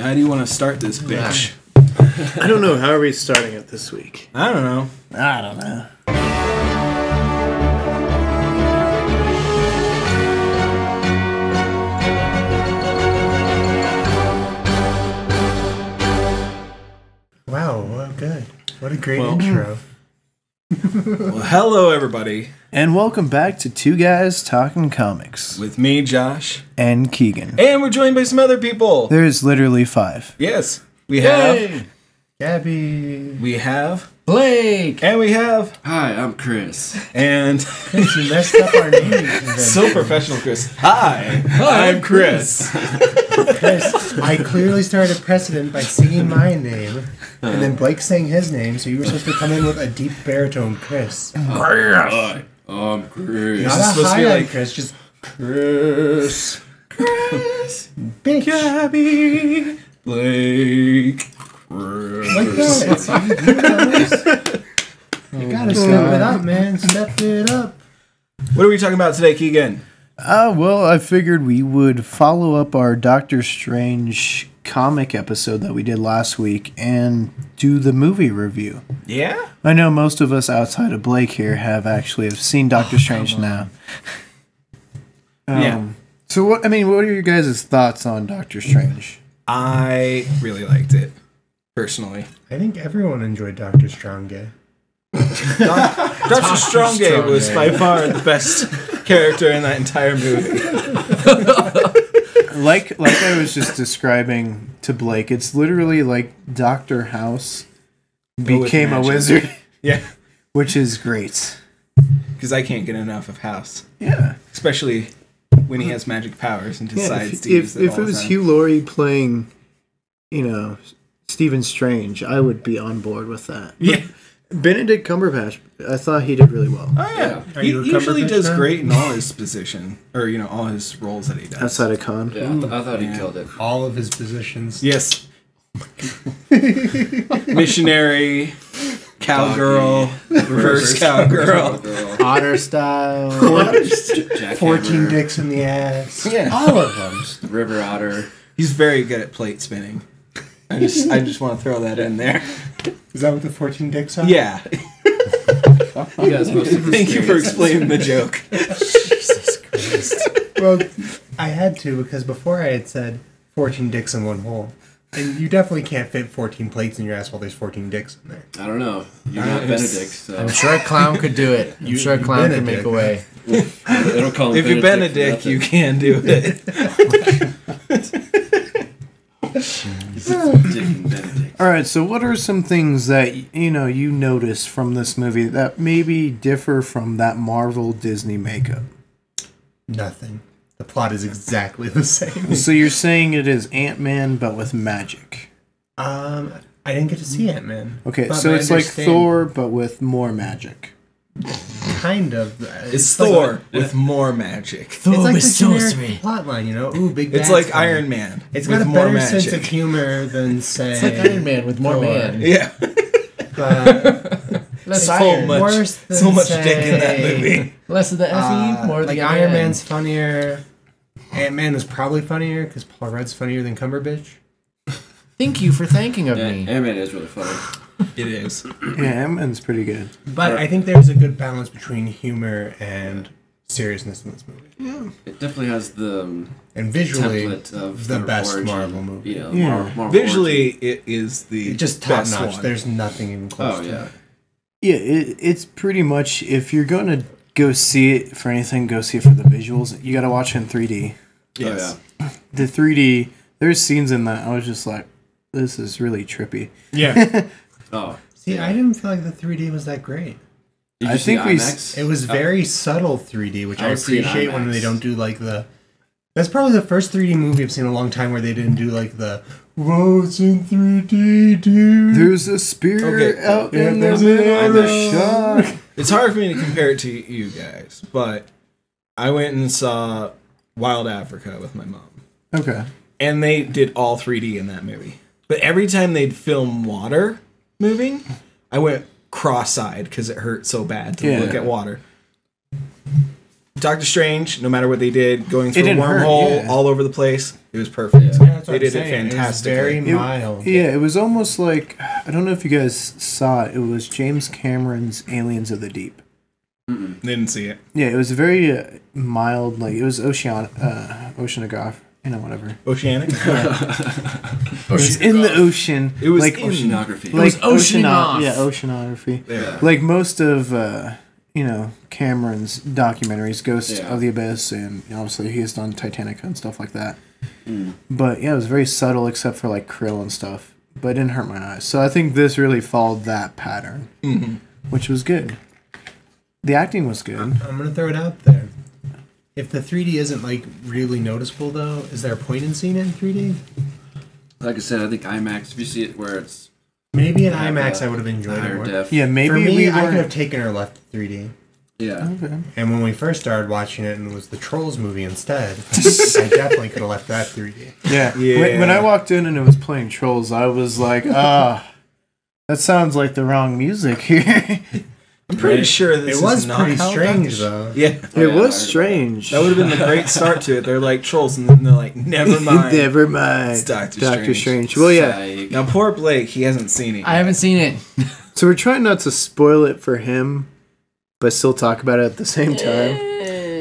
How do you want to start this bitch? I don't know. How are we starting it this week? I don't know. I don't know. Wow, well, good. What a great intro. Well, hello, everybody. And welcome back to Two Guys Talking Comics. With me, Josh. And Keegan. And we're joined by some other people. There's literally 5. Yes. We have... Gabby. We have... Blake. And we have... Hi, I'm Chris. And... Chris, you messed up our names. So professional, Chris. Hi, I'm Chris. Chris, I clearly started a precedent by singing my name, and then Blake sang his name, so you were supposed to come in with a deep baritone, Chris. Hi, I'm Chris. Not a supposed to high be on like- Chris, just Chris. Chris. Bitch. Gabby. Blake. Chris. Like that. You gotta step it up, man. Step it up. What are we talking about today, Keegan? Well, I figured we would follow up our Doctor Strange comic episode that we did last week and do the movie review. Yeah? I know most of us outside of Blake here have seen Doctor Strange now. Yeah. So what are your guys' thoughts on Doctor Strange? I really liked it, personally. I think everyone enjoyed Dr. Stronggay. Dr. Stronggay was by far the best character in that entire movie. Like I was just describing to Blake, it's literally like Dr. House became a wizard. Yeah. Which is great. Because I can't get enough of House. Yeah. Especially when he has magic powers and decides to if use them if all it the was time. Hugh Laurie playing, Stephen Strange, I would be on board with that. Yeah. Benedict Cumberbatch, I thought he did really well. Oh, yeah. Are He you a usually Cumberbatch does fan? great in all his position, or, all his roles that he does. Outside of Con. Yeah, I thought he killed it. All of his positions. Yes. Missionary, cowgirl, reverse cowgirl. Otter style. 14 dicks in the ass. Yeah. All of them. River otter. He's very good at plate spinning. I just want to throw that in there. Is that what the 14 dicks are? Yeah. You guys must have Thank you for experienced explaining the joke. Jesus Christ. Well, I had to because before I had said 14 dicks in one hole. And you definitely can't fit 14 plates in your ass while there's 14 dicks in there. I don't know. You're not Benedict, so I'm sure a clown could do it. I'm sure a clown could make a way. it'll call him If you're Benedict, you can do it. Benedict. Alright, so what are some things that, you notice from this movie that maybe differ from that Marvel Disney makeup? Nothing. The plot is exactly the same. So you're saying it is Ant-Man but with magic. I didn't get to see Ant-Man. Okay, But so I it's like understand Thor but with more magic. Kind of. It's like Thor with more magic. It's like the was so generic sweet. plotline, Ooh, big It's bad's like coming. Iron Man. It's with got a more better magic. sense of humor than, say... It's like Iron Man with more Thor. man. Yeah. But Less So iron. much, worse than, so much say, dick in that movie. Less of the FE, more of the like Iron Man's funnier. Ant-Man is probably funnier because Paul Rudd's funnier than Cumberbatch. Thank you for thanking of Yeah, me. Ant-Man is really funny. It is. Yeah, Ant-Man's pretty good. But I think there's a good balance between humor and seriousness in this movie. It definitely has the And visually, template of the their best origin. Marvel movie. Yeah, Yeah. Marvel Visually, origin. it is the Just top best notch. one. There's nothing even close Oh to yeah. it. Yeah, it's pretty much, if you're going to go see it for anything, go see it for the visuals. You got to watch it in 3D. Yes. Oh The 3D, there's scenes in that I was just like, this is really trippy. Yeah. yeah. Oh. See, I didn't feel like the 3D was that great. Did I you see think we IMAX? It was very subtle 3D, which I I've seen appreciate when IMAX. they don't do like the... That's probably the first 3D movie I've seen in a long time where they didn't do like the... Whoa, it's in 3D, dude. There's a spear Okay. out Yeah, in the there's middle an of the arrow. shot. It's hard for me to compare it to you guys, but I went and saw Wild Africa with my mom. Okay. And they did all 3D in that movie. But every time they'd film water moving, I went cross-eyed because it hurt so bad to Yeah. look at water. Doctor Strange, no matter what they did, going through a didn't hurt, wormhole yeah. all over the place, it was perfect. Yeah, that's what They I'm did it saying. fantastically. It was very mild. Yeah, it was almost like, I don't know if you guys saw it. It was James Cameron's Aliens of the Deep. Didn't see it. Yeah, it was very mild. Like it was oceanograph. Whatever. Oceanic? It was in the ocean. It was like in- Oceanography. like oceanoff. Yeah, oceanography. Yeah. Like most of Cameron's documentaries, Ghost Yeah. of the Abyss, and obviously he's done Titanic and stuff like that. But yeah, it was very subtle, except for like krill and stuff. But it didn't hurt my eyes. So I think this really followed that pattern, which was good. The acting was good. I'm gonna throw it out there. If the 3D isn't like really noticeable, though, is there a point in seeing it in 3D? Like I said, I think IMAX. If you see it where it's Maybe in have IMAX, a I would have enjoyed it higher more. def. Yeah, maybe For me, we I could have were. taken or left 3D. Yeah. Okay. And when we first started watching it and it was the Trolls movie instead, I definitely could have left that 3D. Yeah. Yeah. When I walked in and it was playing Trolls, I was like, that sounds like the wrong music here. I'm pretty sure this It was is not pretty how strange, Doctor- though. Yeah. It yeah, I was heard strange. That would have been the great start to it. They're like trolls, and then they're like, never mind. Never mind. It's Doctor Doctor Strange. Strange. Well, yeah. Psych. Now, poor Blake, he hasn't seen it. I haven't seen it. So we're trying not to spoil it for him, but still talk about it at the same time.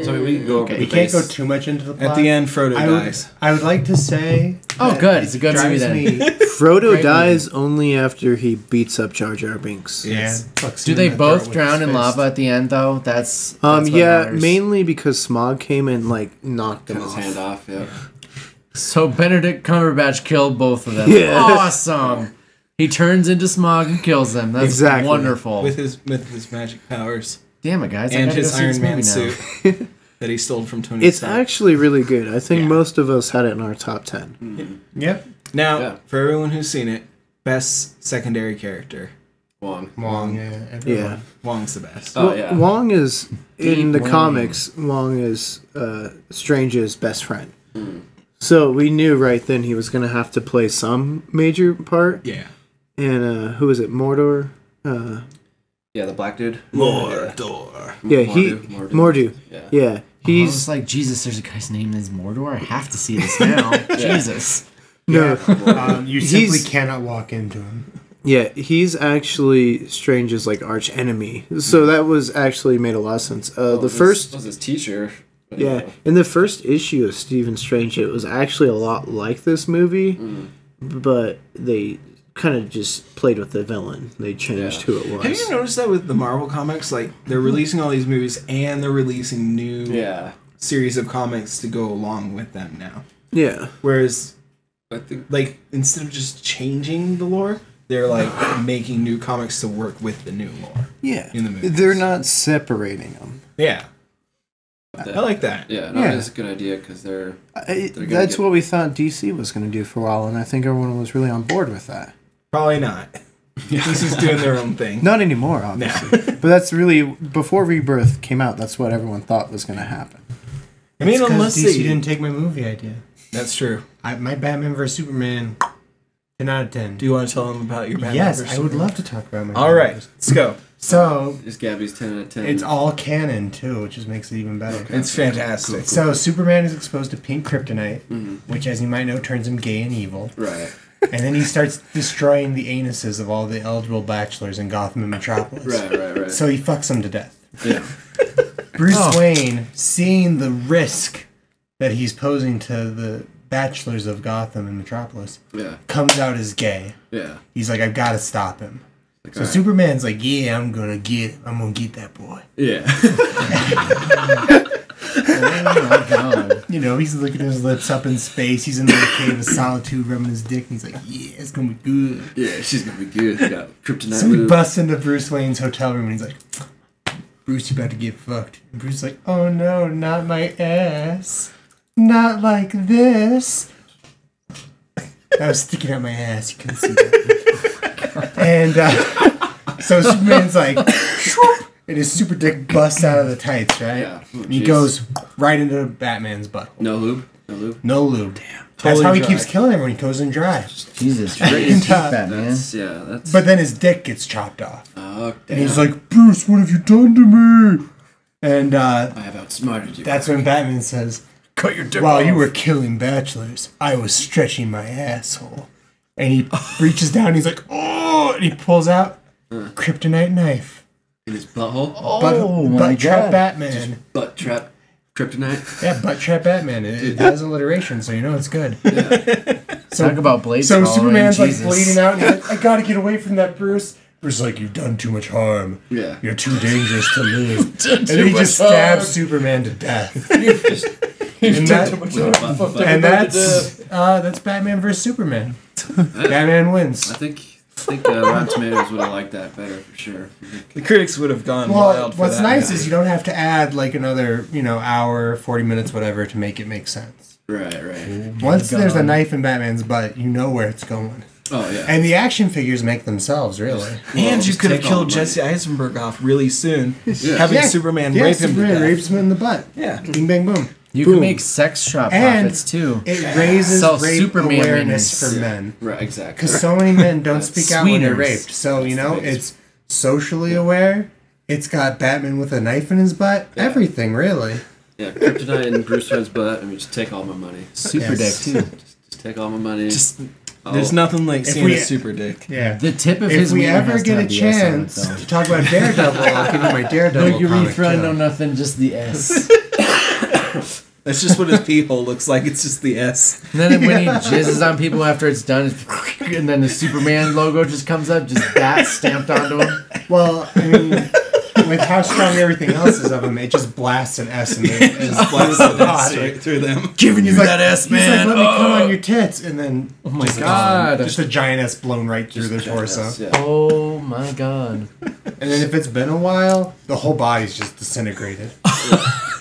So we can go over We the can't go base. too much into the plot. At the end, Frodo dies. I would like to say... Oh, that good. It's a good movie drives then. me- Frodo Great dies only after he beats up Jar Jar Binks. Yeah. Yes. fucks Do him they in the throat both with drown his in fist. lava at the end, though? That's what Yeah, matters. mainly because Smog came and like knocked Cut him his off. hand off. Yeah. So Benedict Cumberbatch killed both of them. Yeah. Awesome. He turns into Smog and kills them. That's Exactly. wonderful. With his magic powers. Damn it, guys! I And gotta his go see this Iron Man movie now. suit that he stole from Tony It's Stark. actually really good. I think Yeah. most of us had it in our top 10. Yep. Now, Yeah. for everyone who's seen it, best secondary character. Wong. Wong, yeah. everyone. Yeah. Wong's the best. Oh yeah. Wong is, in Deep the Wang. comics, Wong is Strange's best friend. So we knew right then he was going to have to play some major part. Yeah. And who is it? Mordor? Yeah, the black dude. Mordor. Yeah, Mordu. Yeah. Yeah, I he's was like, Jesus, there's a guy's name is Mordor. I have to see this now. Jesus. no, You simply He's- cannot walk into him. yeah, he's actually Strange's like arch enemy. So that was actually made a lot of sense. The first, was his teacher. yeah, in the first issue of Stephen Strange, it was actually a lot like this movie, but they kind of just played with the villain. They changed who it was. Have you noticed that with the Marvel comics? Like, they're releasing all these movies and they're releasing new Yeah. series of comics to go along with them now. Yeah. Whereas, I think. like, instead of just changing the lore, they're, like, making new comics to work with the new lore. Yeah. In the movies. They're not separating them. Yeah. I like that. Yeah, no, Yeah. it's a good idea because they're gonna That's get- what we thought DC was going to do for a while, and I think everyone was really on board with that. Probably not. DC's doing their own thing. Not anymore, obviously. But that's really, before Rebirth came out, that's what everyone thought was going to happen. I mean, It's 'cause unless DC they... didn't take my movie idea. That's true. My Batman vs Superman, 10 out of 10. Do you want to tell them about your Batman? Yes, versus I would Superman? love to talk about my. All right, Batman. let's go. So Is Gabby's 10 out of 10. it's all canon too, which just makes it even better. It's fantastic. So Superman is exposed to pink kryptonite, which, as you might know, turns him gay and evil. Right. And then he starts destroying the anuses of all the eligible bachelors in Gotham and Metropolis. Right. So he fucks them to death. Yeah. Bruce Wayne, seeing the risk that he's posing to the bachelors of Gotham and Metropolis, Yeah. comes out as gay. Yeah. He's like, I've got to stop him. Like, So alright. Superman's like, yeah, I'm gonna get that boy. Yeah. Oh my god. You know, he's licking his lips up in space. He's in the cave of solitude, rubbing his dick. And he's like, yeah, it's gonna be good. Yeah, she's gonna be good. Got kryptonite So he lube. busts into Bruce Wayne's hotel room and he's like, Bruce, you about to get fucked. And Bruce's like, oh no, not my ass. Not like this. I was sticking out my ass. You couldn't see that. And so Superman's like, and his super dick busts out of the tights, right? Yeah. Oh, And he jeez. goes right into Batman's butt. No lube. No lube. No lube. Damn. That's Totally how he dry. keeps killing everyone. He goes in dry. Jesus. And, Keep that, man. That's That's. but then his dick gets chopped off. Oh, damn. And he's like, Bruce, what have you done to me? And I have outsmarted you. that's when Batman says, Cut your dick while off. you were killing bachelors, I was stretching my asshole. And he reaches down, he's like, oh, and he pulls out kryptonite knife. In his butthole. Butt trap Batman. Butt trap kryptonite. Yeah, butt trap Batman. It has alliteration, so you know it's good. Talk about Blade. So Superman's like Jesus. bleeding out, and he's like, I gotta get away from that, Bruce. Bruce is like, you've done too much harm. Yeah. You're too dangerous to live. And then he just stabs Superman to death. And that's Batman versus Superman. Batman wins. I think Rotten Tomatoes would have liked that better for sure. The critics would have gone Well, wild for what's that. nice is you don't have to add like another, hour, 40 minutes, whatever, to make it make sense. Right. Once there's a knife in Batman's butt, you know where it's going. Oh yeah. And the action figures make themselves, really. And you just could have take all killed the money. Jesse Eisenberg off really soon, Yeah. having Superman Yeah, rape him to Superman death. rapes him in the butt. Yeah. Bing, bang, boom. You Boom. can make sex shop And profits too. It raises Sell rape Superman awareness minis. for men. Right. Exactly. Because so many men don't speak out when they're Sweeteners. raped. So, it's socially aware. It's got Batman with a knife in his butt. Yeah. Everything, really. Yeah. Kryptonite in Bruce Wayne's butt. I mean, just take all my money. Super Yes. dick too. Just take all my money. There's nothing like If seeing we- a super dick. Yeah. The tip of If his we wiener ever has to get a have the S on it, chance though. to talk about Daredevil, I'll give you my Daredevil Look, your comic, refront, too. no nothing, just the S. That's just what his peephole looks like. It's just the S. And then when he jizzes on people after it's done, it's and then the Superman logo just comes up, just that stamped onto him. Well, I mean, with how strong everything else is of him, it just blasts an S in there. Just blasts the S right through them. Giving you He's like, that S, He's like, man. let me come on your tits, and then Oh my just God. just a giant S blown right through their Just torso. jackass, Yeah. Oh my God. And then if it's been a while, the whole body's just disintegrated.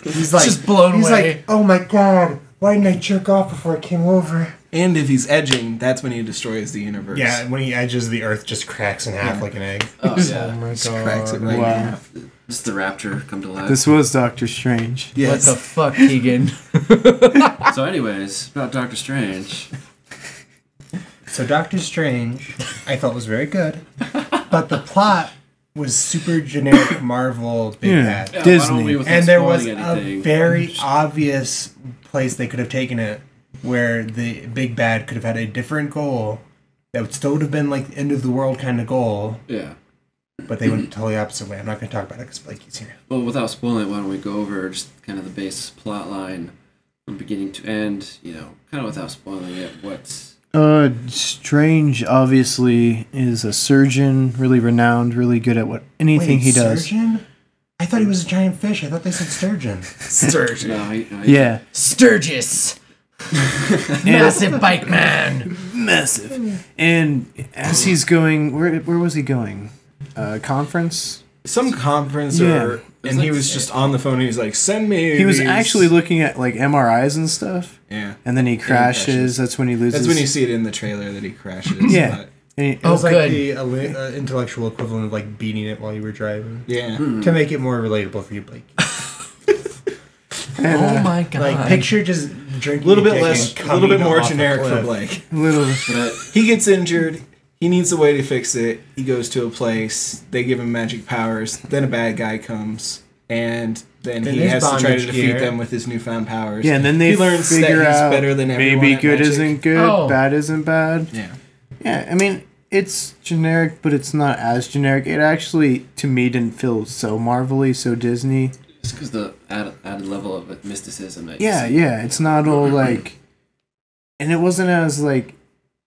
He's like, Just blown he's away. like, oh my God, why didn't I jerk off before I came over? And if he's edging, that's when he destroys the universe. Yeah, when he edges, the Earth just cracks in half like an egg. Oh yeah. my Just cracks it right in Wow. half. Just the Rapture come to life. This was Doctor Strange. Yes. What the fuck, Keegan? So, anyways, about Doctor Strange. So Doctor Strange, I felt was very good, but the plot was super generic Marvel big Yeah. bad. Yeah, Disney. why don't we, without And there was spoiling a anything, very obvious place they could have taken it where the big bad could have had a different goal that would still have been like end of the world kind of goal, Yeah. but they went totally opposite way. I'm not going to talk about it because Blakey's here. Well, without spoiling it, why don't we go over just kind of the base plot line from beginning to end, kind of without spoiling it, what's... Strange obviously is a surgeon, really renowned, really good at anything he does. Sturgeon? I thought he was a giant fish. I thought they said sturgeon. Sturgeon. No, Yeah, Sturgis. Massive bike man. massive. And as he's going, where was he going? Conference. Some conference Yeah. and he was just on the phone and he's like, send me He was these." actually looking at like MRIs and stuff, Yeah. and then he crashes. crashes. That's when he loses. That's when you see it in the trailer that he crashes. Yeah. but- And he- It was like good. the intellectual equivalent of like beating it while you were driving. yeah. To make it more relatable for you, Blake. and, Oh my God. Like picture just drinking A little bit dick less, and a little bit coming more off a generic for cliff. Blake. little. But He gets injured. He needs a way to fix it. He goes to a place. They give him magic powers. Then a bad guy comes, and then he there's has to try to bondage defeat gear. them with his newfound powers. Yeah, and then they he learns figure that he's out better than everyone. maybe at good magic. isn't good, Oh. bad isn't bad. Yeah. Yeah, I mean it's generic, but it's not as generic. It actually, to me, didn't feel so Marvel-y, so Disney. just because the added level of mysticism that you Yeah, see. yeah, it's not all like, and it wasn't as like,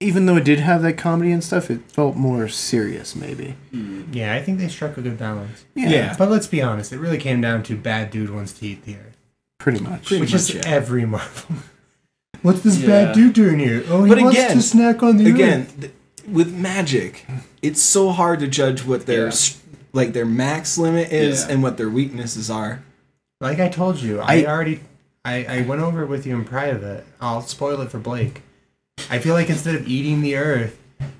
even though it did have that comedy and stuff, it felt more serious, maybe. Yeah, I think they struck a good balance. Yeah. But let's be honest, it really came down to bad dude wants to eat the earth. Pretty much. Pretty Which much, is yeah. every Marvel. What's this Yeah. bad dude doing here? Oh, he But wants again- to snack on the Again, earth. with magic, it's so hard to judge what their Yeah. like their max limit is Yeah. and what their weaknesses are. Like I told you, I went over it with you in private. I'll spoil it for Blake. I feel like instead of eating the earth,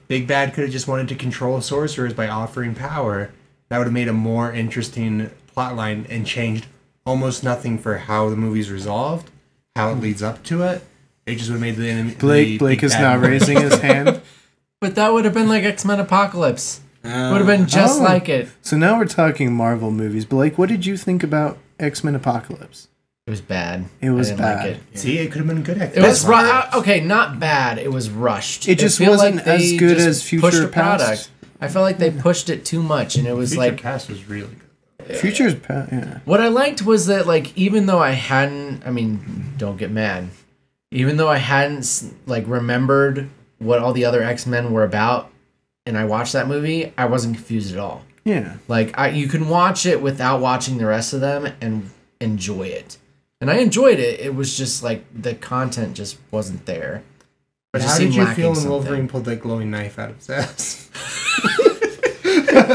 Big Bad could have just wanted to control sorcerers by offering power. That would have made a more interesting plotline and changed almost nothing for how the movie's resolved, how it leads up to it. It just would have made the enemy. Blake Big is Bad now more raising his interesting. hand. But that would have been like X-Men Apocalypse. Would have been just Oh. like it. So now we're talking Marvel movies. Blake, what did you think about X-Men Apocalypse. It was bad. It was I didn't bad. Like it. See, it could have been good. It was okay, not bad. It was rushed. It just wasn't as good as Future Past. I felt like they pushed it too much, and it was Future like Past was really good. Future's Past, yeah. What I liked was that, like, even though I hadn't, I mean, don't get mad, even though I hadn't like remembered what all the other X-Men were about, and I watched that movie, I wasn't confused at all. Yeah. Like, you can watch it without watching the rest of them and enjoy it. And I enjoyed it. It was just like the content just wasn't there. But It how just did seemed you lacking feel when something. Wolverine pulled that glowing knife out of his ass?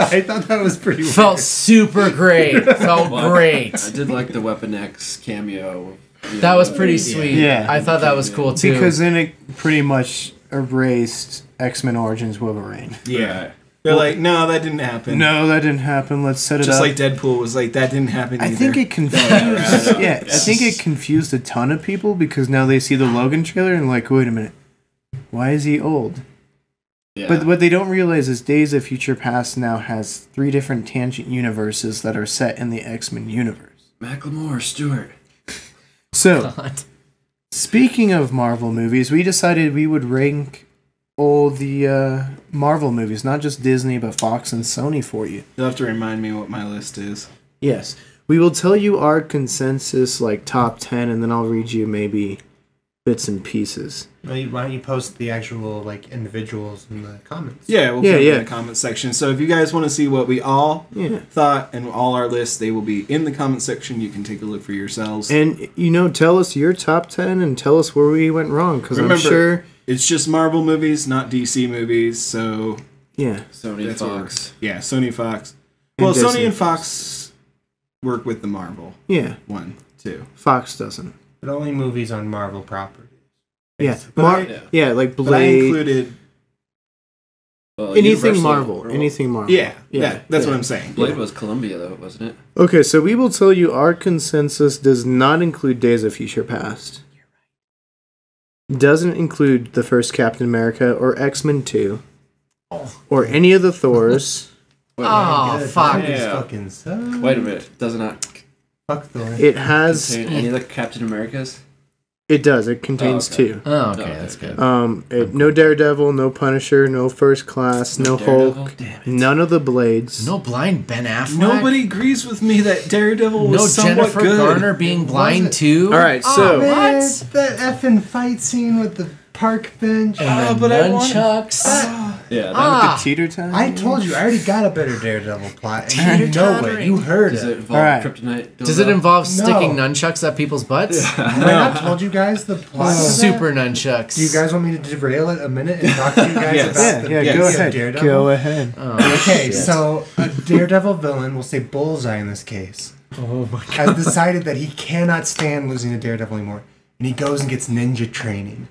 I thought that was pretty weird. Felt super great. Felt great. I did like the Weapon X cameo. That was pretty sweet. Yeah. I thought that was cool too. Because then it pretty much erased X-Men Origins Wolverine. Yeah. They're like, no, that didn't happen. No, that didn't happen. Let's set it Just up. like Deadpool was like, that didn't happen either. I think it confused. Yeah, I think it confused a ton of people because now they see the Logan trailer and like, wait a minute, why is he old? Yeah. But what they don't realize is Days of Future Past now has 3 different tangent universes that are set in the X-Men universe. Macklemore, Stewart. So, God. speaking of Marvel movies, we decided we would rank all the Marvel movies, not just Disney, but Fox and Sony for you. You'll have to remind me what my list is. Yes. We will tell you our consensus, like top 10, and then I'll read you maybe bits and pieces. Why don't you post the actual like individuals in the comments? Yeah, we'll Yeah, put it yeah. in the comment section. So if you guys want to see what we all Yeah. thought and all our lists, they will be in the comment section. You can take a look for yourselves. And, tell us your top 10 and tell us where we went wrong, because I'm Remember, sure... it's just Marvel movies, not DC movies. So Yeah. Sony, That's Fox. yeah, Sony, Fox. And Well, Disney. Sony and Fox work with the Marvel Yeah. 1, 2. Fox doesn't. But only movies on Marvel properties. Yeah. But Yeah, like But I Blade. included. Well, Anything Universal- Marvel. Anything Marvel. Yeah, Yeah. that's Yeah. what I'm saying. Blade was Columbia, though, wasn't it? Okay, so we will tell you our consensus does not include Days of Future Past. Doesn't include the first Captain America or X-Men 2. Or any of the Thors. Oh, Good. fuck. Movies Yeah. fucking suck. Wait a minute. Does it not Fuck Thor. It has... contain any of the Captain Americas? It does. It contains Oh, okay. 2. Oh, okay, Okay, that's good. No Daredevil, no Punisher, no First Class, no Daredevil? Hulk, none of the Blades. No blind Ben Affleck. Nobody agrees with me that Daredevil was No somewhat Jennifer good. Garner being blind too. All right, so- Man, what? that effing fight scene with the park bench. And the but I want- nunchucks. Yeah. That Ah. The teeter time? I told you, I already got a better Daredevil plot. And you know it. You heard Does it it. involve Alright. kryptonite? Does it involve No. sticking nunchucks at people's butts? Have I not told you guys the plot? of that? Super nunchucks. Do you guys want me to derail it a minute and talk to you guys Yes. about the Yeah, Yes. go beauty of ahead. Daredevil? Go ahead. Oh, Okay, shit. so a Daredevil villain, we'll say Bullseye in this case, Oh my has decided that he cannot stand losing to Daredevil anymore. And he goes and gets ninja training.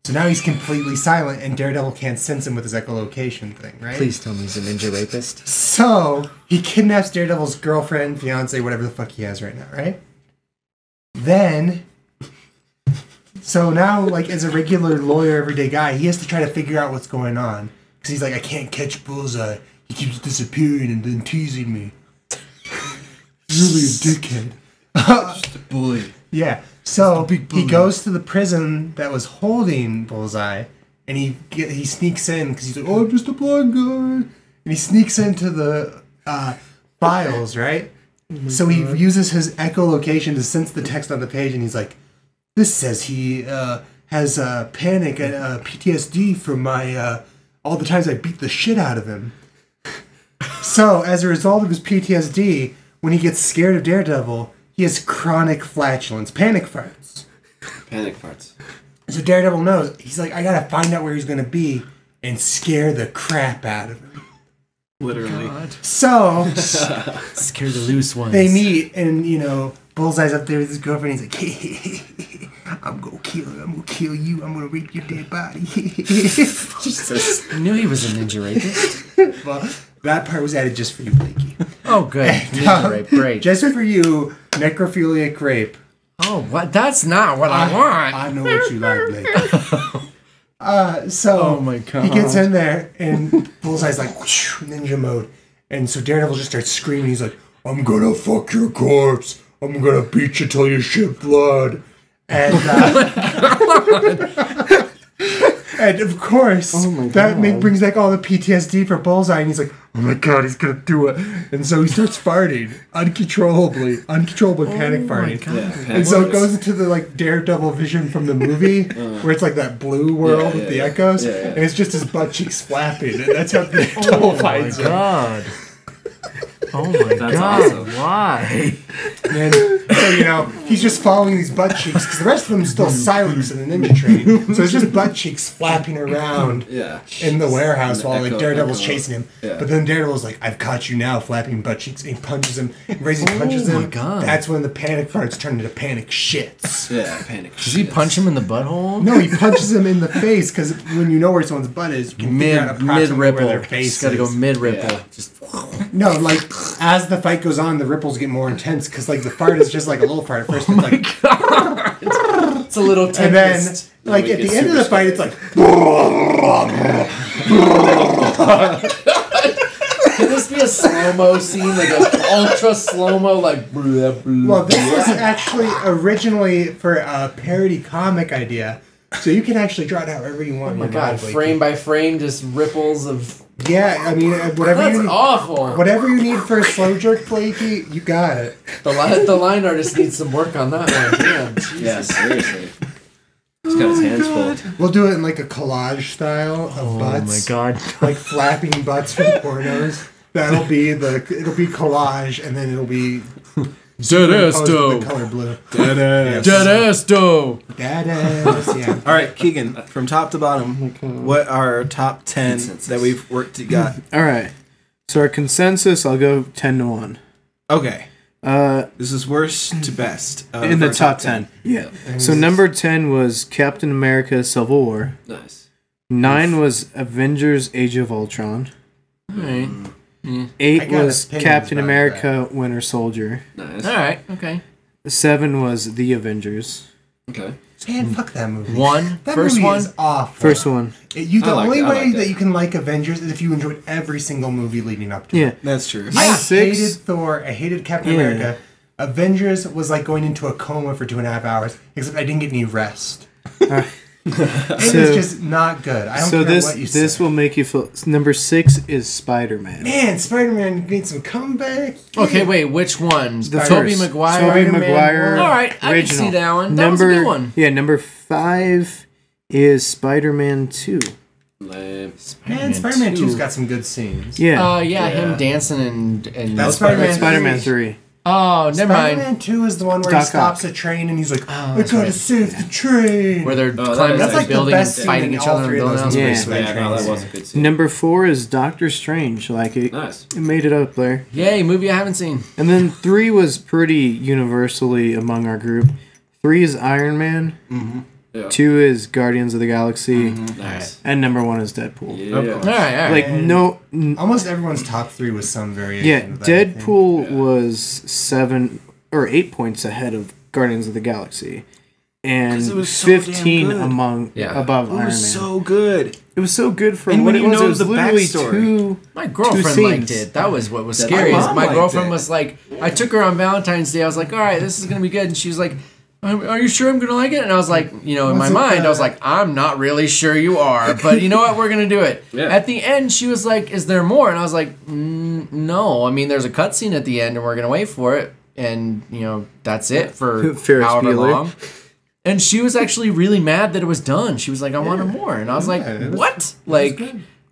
So now he's completely silent and Daredevil can't sense him with his echolocation thing, right? Please tell me he's a ninja rapist. So he kidnaps Daredevil's girlfriend, fiance, whatever the fuck he has right now, right? Then, so now, like, as a regular lawyer, everyday guy, he has to try to figure out what's going on. Because he's like, I can't catch Bullseye. He keeps disappearing and then teasing me. Really a dickhead. Just a bully. Yeah. So he goes to the prison that was holding Bullseye, and he sneaks in because he's like, "Oh, I'm just a blind guy," and he sneaks into the files, right? So he uses his echolocation to sense the text on the page, and he's like, "This says he has panic and PTSD from my all the times I beat the shit out of him." So as a result of his PTSD, when he gets scared of Daredevil, he has chronic flatulence, panic farts. Panic farts. So Daredevil knows. He's like, I gotta find out where he's gonna be and scare the crap out of him. Literally. So Scare the loose ones. they meet, and Bullseye's up there with his girlfriend. He's like, hey, I'm gonna kill you. I'm gonna rape your dead body. Jesus. I knew he was a ninja rapist. Well, that part was added just for you, Blakey. Oh, good. Ninja rape. Great. Just for you, necrophiliac rape. Oh, what? That's not what I want. I know what you like, Blake. So Oh my God. he gets in there, and Bullseye's like whoosh, ninja mode, and so Daredevil just starts screaming. He's like, "I'm gonna fuck your corpse. I'm gonna beat you till you shit blood. And and of course, that brings back all the PTSD for Bullseye, and he's like, "Oh my god, he's gonna do it!" And so he starts farting uncontrollably panic farting. And so it goes into the like Daredevil vision from the movie, where it's like that blue world with the echoes, and it's just his butt cheeks flapping, and that's how Daredevil finds him. God. Oh my That's god, awesome. why? And so, he's just following these butt cheeks, because the rest of them still silent in the ninja training. So it's just butt cheeks flapping around in the warehouse while like Daredevil's chasing him. Yeah. But then Daredevil's like, "I've caught you now," flapping butt cheeks, and he punches him. And Razor punches him. God. That's when the panic farts turn into panic shits. Yeah, panic. Does he punch him in the butthole? No, he punches him in the face, because when you know where someone's butt is, you can figure out Mid approximately ripple. where their face Just gotta go is. mid ripple. Yeah. Just No, like, as the fight goes on, the ripples get more intense, because, like, the fart is just like a little fart at first. It's like, it's a little and then, tempest. like, at the end of the fight, it's like, Can this be a slow-mo scene? Like a ultra slow-mo, like blah, blah, well, this was actually originally for a parody comic idea, so you can actually draw it out however you want. oh my god, frame by frame, just ripples of... Yeah, I mean, whatever That's you need, awful. whatever you need for a slow jerk, Blakey, you got it. The line artist needs some work on that one. Damn, Jesus. Yeah, seriously. He's got his hands full. We'll do it in like a collage style of butts. Oh my god. Like flapping butts from pornos. It'll be collage, and then it'll be superimposed with the color blue. Deadass dough. Deadass, yeah. All right, Keegan, from top to bottom, what are our top 10 that we've worked to got? All right. So our consensus, I'll go 10-1. Okay. This is worst to best. In the top 10. Yeah. So number 10 was Captain America Civil War. Nice. 9 was Avengers Age of Ultron. Alright. 8 I got was opinions Captain about America Winter Soldier. Nice. Alright, okay. 7 was The Avengers. Okay. Man, fuck that movie. First First one? is awful. First one. The I liked only it, I way liked that it. you can like Avengers is if you enjoyed every single movie leading up to it. Yeah. That's true. I 6. hated Thor. I hated Captain Yeah. America. Avengers was like going into a coma for 2.5 hours, except I didn't get any rest. It was just not good. I don't So care this what you say. will make you feel. Number 6 is Spider-Man. Man, Spider-Man made some comeback. Okay, wait, which one? The Tobey first. Maguire. Tobey Iron Man Maguire. one? Alright, I can see that one. That was a good one. Yeah, number 5 is Spider-Man 2. Lame. Man, Spider-Man 2's got some good scenes. Yeah. Yeah, him dancing and That's Spider-Man Spider-Man 3. Oh, never mind. Spider-Man 2 is the one where Doc he stops Ock. a train and he's like, I that's gotta right. save the train. Where they're Oh, climbing That's up like the the building and best scene fighting in each all other in three the of building. those That was movies. pretty Yeah. sweet. Yeah, no, that was a good scene. Number 4 is Doctor Strange. Like it Nice. made it up there. Yay, movie I haven't seen. And then 3 was pretty universally among our group. 3 is Iron Man. Yeah. 2 is Guardians of the Galaxy. Nice. And number 1 is Deadpool. Yeah. Alright. Like no, Almost everyone's top 3 was some variation yeah. of that, I think. Deadpool was 7 or 8 points ahead of Guardians of the Galaxy, and 'Cause it was so damn 15 good. above It Iron Man. was so good. It was so good for And what when it you was. know It was the literally backstory. 2. My girlfriend scenes. liked it. That was what was That- scary. My Is mom my liked girlfriend it. was like, I took her on Valentine's Day. I was like, all right, this is gonna be good. And she was like, are you sure I'm gonna like it? And I was like, in my What's it, mind, I was like, I'm not really sure you are, but you know what? We're gonna do it. Yeah. At the end, she was like, is there more? And I was like, no. I mean, there's a cutscene at the end, and we're gonna wait for it. And that's it for Ferris however Bueller. long. And she was actually really mad that it was done. She was like, I wanted more. And I was like, it was what? Like,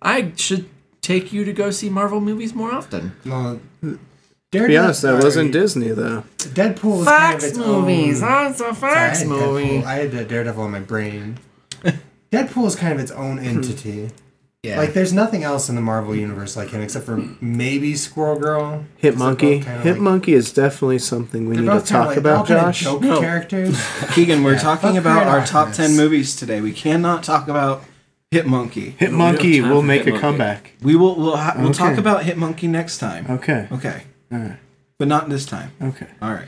I should take you to go see Marvel movies more often. No, To be honest, that wasn't Disney though. Deadpool was kind of Fox its movies. own. That's a Fox Sorry, movie. I had Daredevil in my brain. Deadpool is kind of its own entity. Yeah. Like, there's nothing else in the Marvel universe like him except for maybe Squirrel Girl. Hit Monkey. Hit Monkey is definitely something we need to talk about, Josh. Joke No. characters. Keegan, we're Yeah, talking fuck about right our off top this. 10 movies today. We cannot talk about Hit Monkey. Hit We Monkey don't have will time make for a Hit comeback. We'll Okay. talk about Hit Monkey next time. Okay. Okay. All right. But not this time. Okay. All right.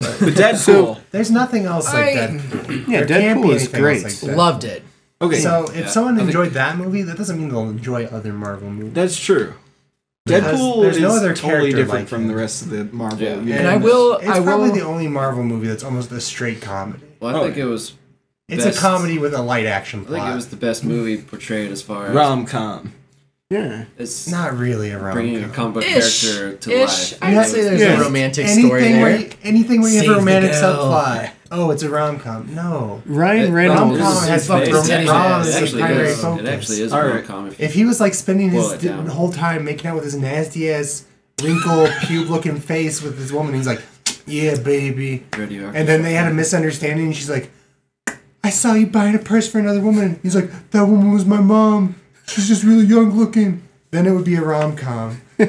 But Deadpool. So- There's nothing else like I- Deadpool. Yeah, There can't be Deadpool is anything great. else like Deadpool. Loved it. okay. So if someone I think- enjoyed that movie, that doesn't mean they'll enjoy other Marvel movies. That's true. Deadpool there's is no other totally character different like from him. the rest of the Marvel Yeah. universe. And I will. It's I probably will. the only Marvel movie that's almost a straight comedy. Well, I think it was. It's Best- a comedy with a light action I plot. think it was the best movie portrayed as far as Rom-com. Yeah. it's not really a bringing a rom-com. comic book Ish. character to Ish. life. I'd say there's Yeah. a romantic story Anything there. anything where you have Save a the romantic girl. subplot. Oh, it's a rom-com. No. Ryan It- Reynolds. rom-com has fucking rom- setting rom it. is It the actually primary is. focus. It actually is a Alright. rom-com. If he was like spending Boil his it down. whole time making out with his nasty ass wrinkle pube looking face with this woman, he's like, "Yeah, baby," Radioactive and then they had a misunderstanding. And she's like, "I saw you buying a purse for another woman." He's like, "That woman was my mom. She's just really young looking." Then it would be a rom-com. Oh,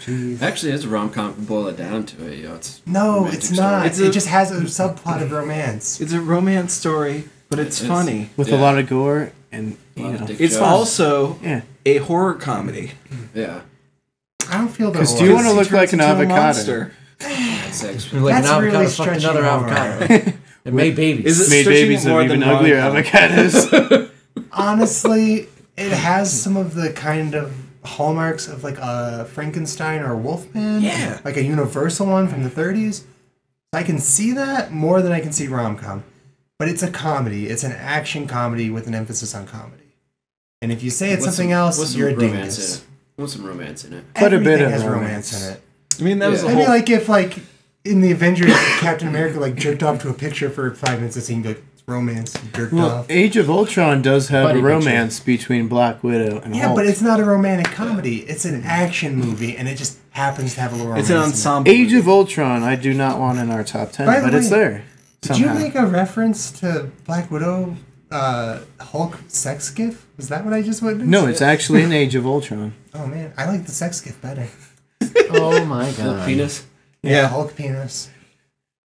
jeez. Actually, it's a rom-com. If you boil it down to it, it's No, romantic it's story. not. It's It a- just has a subplot of romance. It's a romance story, but it's It's- funny. With Yeah. a lot of gore and, A you lot of know. dick It's jokes. also Yeah. a horror comedy. Yeah, I don't feel the 'Cause do horror. you wanna He look turns like an into a avocado? monster. it's actually Like That's an avocado really fucked stretching another horror. avocado. It made babies. Is it Made stretching babies it more of even than uglier rom-com? avocados. Honestly, it has some of the kind of hallmarks of like a Frankenstein or Wolfman. Yeah. Like a universal one from the 30s. I can see that more than I can see rom-com. But it's a comedy. It's an action comedy with an emphasis on comedy. And if you say it's What's something some- else, what's some you're a romance dingus. in it? What's some romance in it? Quite a bit Everything of has romance. romance in it. I mean, that was Yeah. the It'd whole. be like if like in the Avengers Captain America like jerked off to a picture for 5 minutes and seemed like it's romance, jerked Well, off. Age of Ultron does have Buddy a romance between Black Widow and Yeah, Hulk. but it's not a romantic comedy. It's an action movie, and it just happens to have a little romance. It's an in it. ensemble. Age of Ultron, I do not want in our top 10, By the but it's way, there. Did Somehow. you make a reference to Black Widow Hulk sex gif? Was that what I just witnessed? No, it's actually in Age of Ultron. Oh man, I like the sex gif better. Oh my Little god. penis. Yeah, Hulk penis.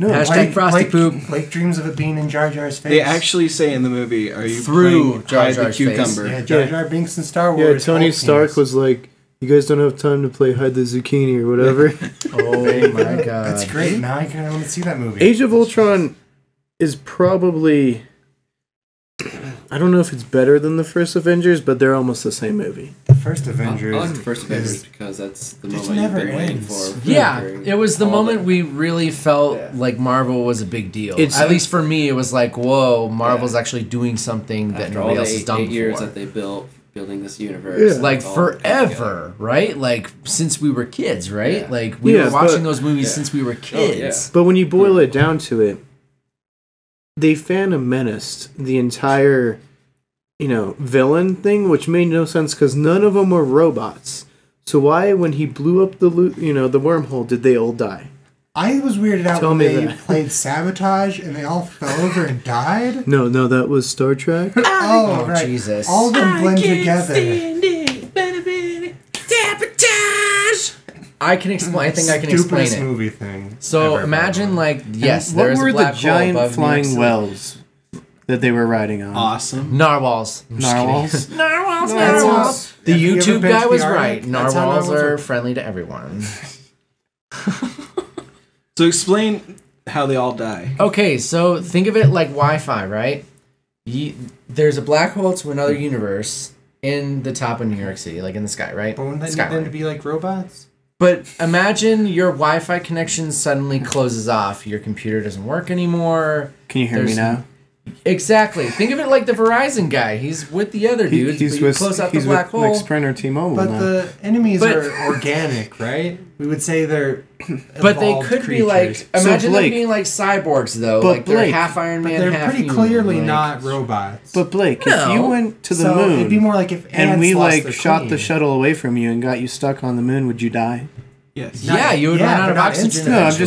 No, Hashtag frosty poop. Blake dreams of it being in Jar Jar's face. They actually say in the movie, "Are you Through playing Jar hide the Jar's face. cucumber?" Yeah, Jar Yeah. Jar Binks in Star yeah, Wars. Tony Hulk Stark penis. was like, "You guys don't have time to play hide the zucchini or whatever." Oh my god. That's great. Now I kind of want to see that movie. Age of Ultron is probably, I don't know if it's better than the first Avengers, but they're almost the same movie. The first I Avengers. like the first Avengers is- because that's the It moment you've never been waiting ends. for. Yeah, during it was the all moment we really felt Yeah. like Marvel was a big deal. It's- At least for me, it was like, whoa, Marvel's actually doing something that after all nobody the else has eight, done 8 years before. that they built building this universe. Yeah. Like it's all come together. forever, right? Like since we were kids, right? Yeah. Like we Yeah, were watching but- those movies Yeah. since we were kids. But when you boil it down to it, they Phantom Menaced the entire, villain thing, which made no sense because none of them were robots. So why, when he blew up the the wormhole, did they all die? I was weirded out Tell when me they that. played Sabotage and they all fell over and died. No, that was Star Trek. Oh, Oh, right. Jesus. All of them blend together. I can explain. I think I can explain Stupidest it. movie thing. So ever, imagine, by like, yes, And what there's were a black the giant hole above flying New York wells that they were riding on? Awesome. Narwhals. Narwhals. Narwhals. the way. That's Narwhals. how- The have you ever YouTube been guy to the was Arctic? right. That's how Narwhals are work. friendly to everyone. So explain how they all die. Okay, so think of it like Wi-Fi, right? There's a black hole to another universe in the top of New York City, like in the sky, right? But wouldn't that need Skyline. them to be like robots? But imagine your Wi-Fi connection suddenly closes off. Your computer doesn't work anymore. Can you hear me There's- now? Exactly. Think of it like the Verizon guy. He's with the other dudes, He's but you with close out the he's black with hole. like Sprint or T-Mobile But now. the enemies But- are organic, right? We would say they're But they evolved could be creatures. like, So, imagine them Blake- being like cyborgs though. But Like they're Blake- half Iron But Man, they're half pretty human, clearly like- not robots. But Blake, No. if you went to the so moon it'd be more like if and ants we lost like their shot queen. the shuttle away from you and got you stuck on the moon, would you die? Yes. Yeah, you would Yeah, run out but of not oxygen. instantly. No, I'm eventually.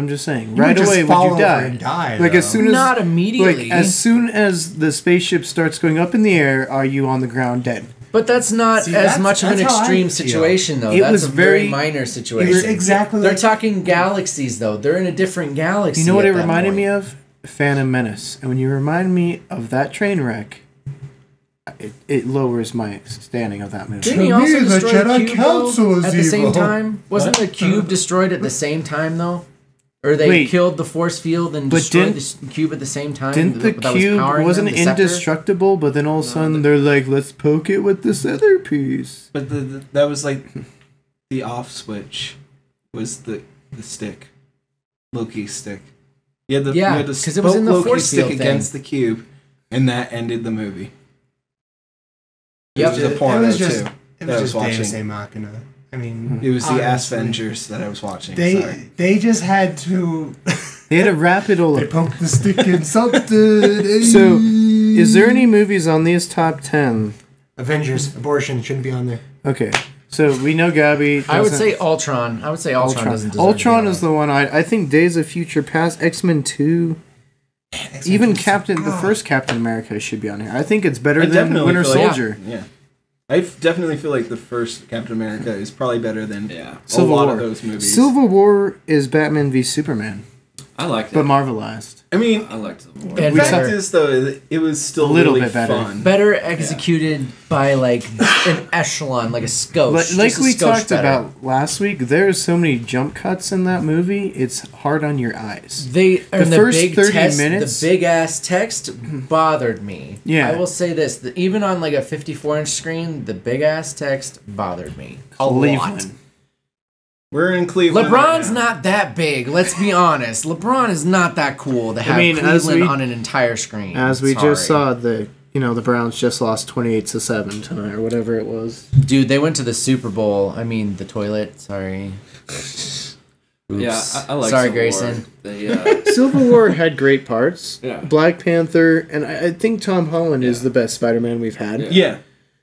just saying. You Right would just away, would fall you over die? and die, Like as though. soon as Not immediately. Like as soon as the spaceship starts going up in the air, are you on the ground dead? But that's not See, as that's- much of an that's how I extreme feel. situation, though. It That's was a very very- minor situation. It's exactly They're like, talking galaxies, though. They're in a different galaxy. You know what at it that reminded point. me of? Phantom Menace. And when you remind me of that train wreck, it lowers my standing of that movie. Didn't he To also me, the destroy the Jedi cube Council though, is at the same evil. time? Wasn't the cube destroyed at the same time though? Or they Wait. killed the force field and But destroyed didn't- the cube at the same time? Didn't the that was cube powering wasn't them, the scepter? indestructible? But then all of a sudden they're like, let's poke it with this other piece. But that was like the off switch was the stick, Loki's stick. You had to 'cause it was in the Loki's force stick field against the cube, and that ended the movie. It Yep. was a porno too. It that was I was just Deus watching. Ex Machina. I mean, It was the honestly, Avengers that I was watching. Sorry. They just had to. They had to wrap it all They up. poked the stick in something. So, is there any movies on these top 10? Avengers abortion shouldn't be on there. Okay, so we know Gabby. I would doesn't- say Ultron. I would say Ultron doesn't deserve Ultron to be on is the one I think Days of Future Past, X-Men 2, even the first Captain America should be on here. I think it's better than Winter feel like- Soldier. Yeah. I definitely feel like the first Captain America is probably better than a Civil lot War. of those movies. Civil War is Batman v Superman, I liked it. but Marvelized. I mean, I liked Civil War. And the fact better, is though, it was still A little really bit better. fun. better executed by like an echelon, like a scotch. Like just a we scotch talked better. about last week, there's so many jump cuts in that movie. It's hard on your eyes. The first big 30 text, minutes- the big ass text bothered me. Yeah. I will say this: even on like a 54-inch screen, the big ass text bothered me a lot. Cleveland. We're in Cleveland. LeBron's right now. not that big. Let's be honest. LeBron is not that cool to have as Cleveland we- on an entire screen. As we just Sorry. saw, the Browns just lost 28-7 tonight, or whatever it was. Dude, they went to the Super Bowl. I mean, the toilet. Sorry. Yeah, Oops. I like Sorry, Civil Grayson. War. They, Civil War had great parts. Yeah. Black Panther, and I think Tom Holland is the best Spider-Man we've had. Yeah.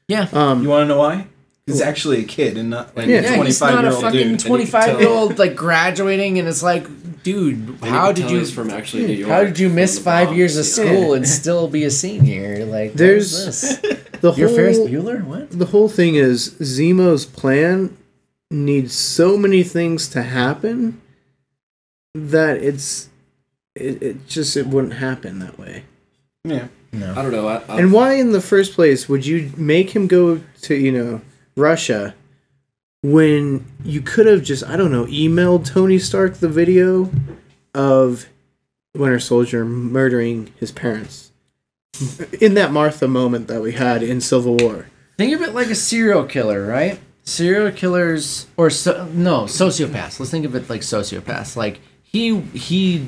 Yeah. You want to know why? He's actually a kid and not like Yeah. a Yeah, he's not 25-year-old a fucking dude. 25-year-old like graduating, and it's like, dude, how did you? He's from actually New York? How did you from miss the 5 Bronx, years of you know? school and still be a senior? Like, There's- there's this. The You're Ferris whole Bueller? What? the whole thing is Zemo's plan needs so many things to happen that it wouldn't happen that way. Yeah. No. I don't know. I, And why in the first place would you make him go to, Russia when you could have just, I don't know, emailed Tony Stark the video of Winter Soldier murdering his parents? In that Martha moment that we had in Civil War. Think of it like a serial killer, right? Serial killers, or sociopaths. Let's think of it like sociopaths. Like he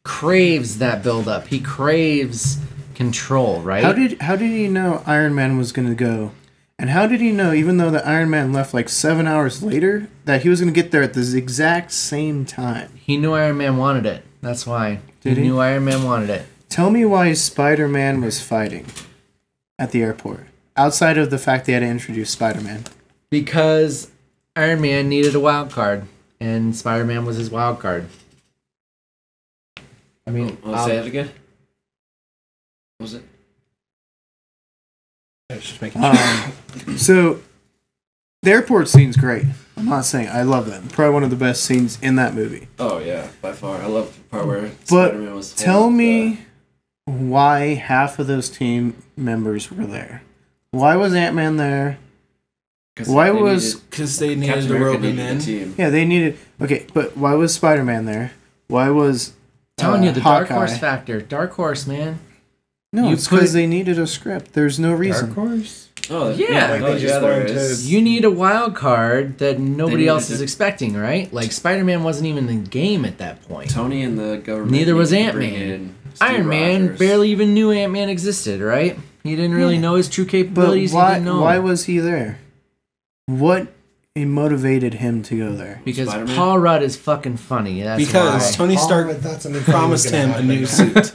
craves that buildup. He craves control, right? How did he know Iron Man was going to go? And how did he know, even though the Iron Man left like 7 hours later, that he was going to get there at the exact same time? He knew Iron Man wanted it. That's why. Did he? Knew Iron Man wanted it. Tell me why Spider-Man was fighting at the airport, outside of the fact they had to introduce Spider-Man. Because Iron Man needed a wild card, and Spider-Man was his wild card. I mean, I'll say it again. What was it? I was just making sure. So, the airport scene's great. I'm not saying I love that. Probably one of the best scenes in that movie. Oh yeah, by far. I love the part where But Spider-Man was. tell me why half of those team members were there. Why was Ant-Man there? Why was... Because they needed Captain to America rope him needed in. a team. Yeah, they needed... Okay, but why was Spider-Man there? Why was... telling you, the Dark Hawkeye? Horse factor. Dark Horse, man. No, You it's because put- they needed a script. There's no reason. Dark Horse. Oh Yeah, like they just there wanted is. to- You need a wild card that nobody needed else is to- expecting, right? Like, Spider-Man wasn't even in the game at that point. Tony and the government. Neither was needed to bring Ant-Man. in Steve Iron Man Rogers. barely even knew Ant-Man existed, right? He didn't really know his true But capabilities. He why, didn't know why them. was he there? What motivated him to go there? Because Spider-Man? Paul Rudd is fucking funny. That's Because why. Tony Stark Paul, thought something funny promised was gonna him a happen. new suit.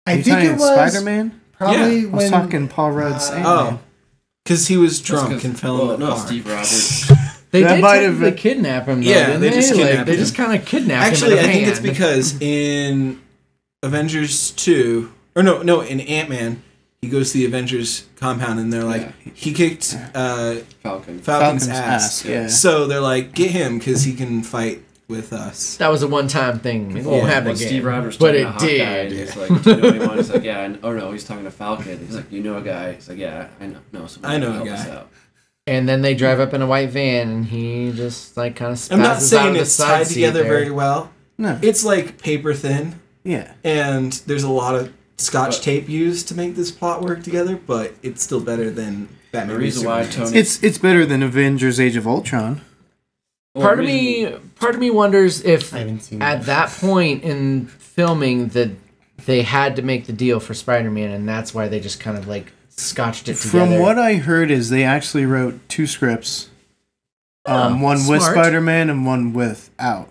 I You think talking it was Spider-Man? probably Yeah, I was when talking Paul Rudd's Ant-Man. Oh. Because he was That's drunk 'cause- and fell in the no, car. Steve Rogers. They That did might have technically been- kidnap him, though, Yeah, didn't they they? just Like, kidnapped they him. just kind of kidnapped Actually, him in I a think it's van. because in Avengers 2, or no, in Ant-Man, he goes to the Avengers compound and they're like, Yeah. he kicked Falcon. Falcon's ass. yeah. So they're like, get him because he can fight with us. That was a one-time thing. It won't Yeah, happen When again. Steve Rogers but talking it to Hawkeye, did. and he's like, do you know anyone? He's like, yeah. Oh no, he's talking to Falcon. He's like, you know a guy? He's like, yeah, I know. No, I know a help us guy. out. And then they drive up in a white van, and he just like kind of spazzes I'm not out saying of the it's side tied seat together there. very well. No. It's like paper thin, Yeah. and there's a lot of scotch But- tape used to make this plot work together, but it's still better than That The movie reason why Superman. Tony. It's better than Avengers Age of Ultron. Part of me wonders if I haven't seen at that point in filming that they had to make the deal for Spider-Man, and that's why they just kind of like scotched it together. From what I heard is they actually wrote 2 scripts. One with smart. Spider-Man and one without.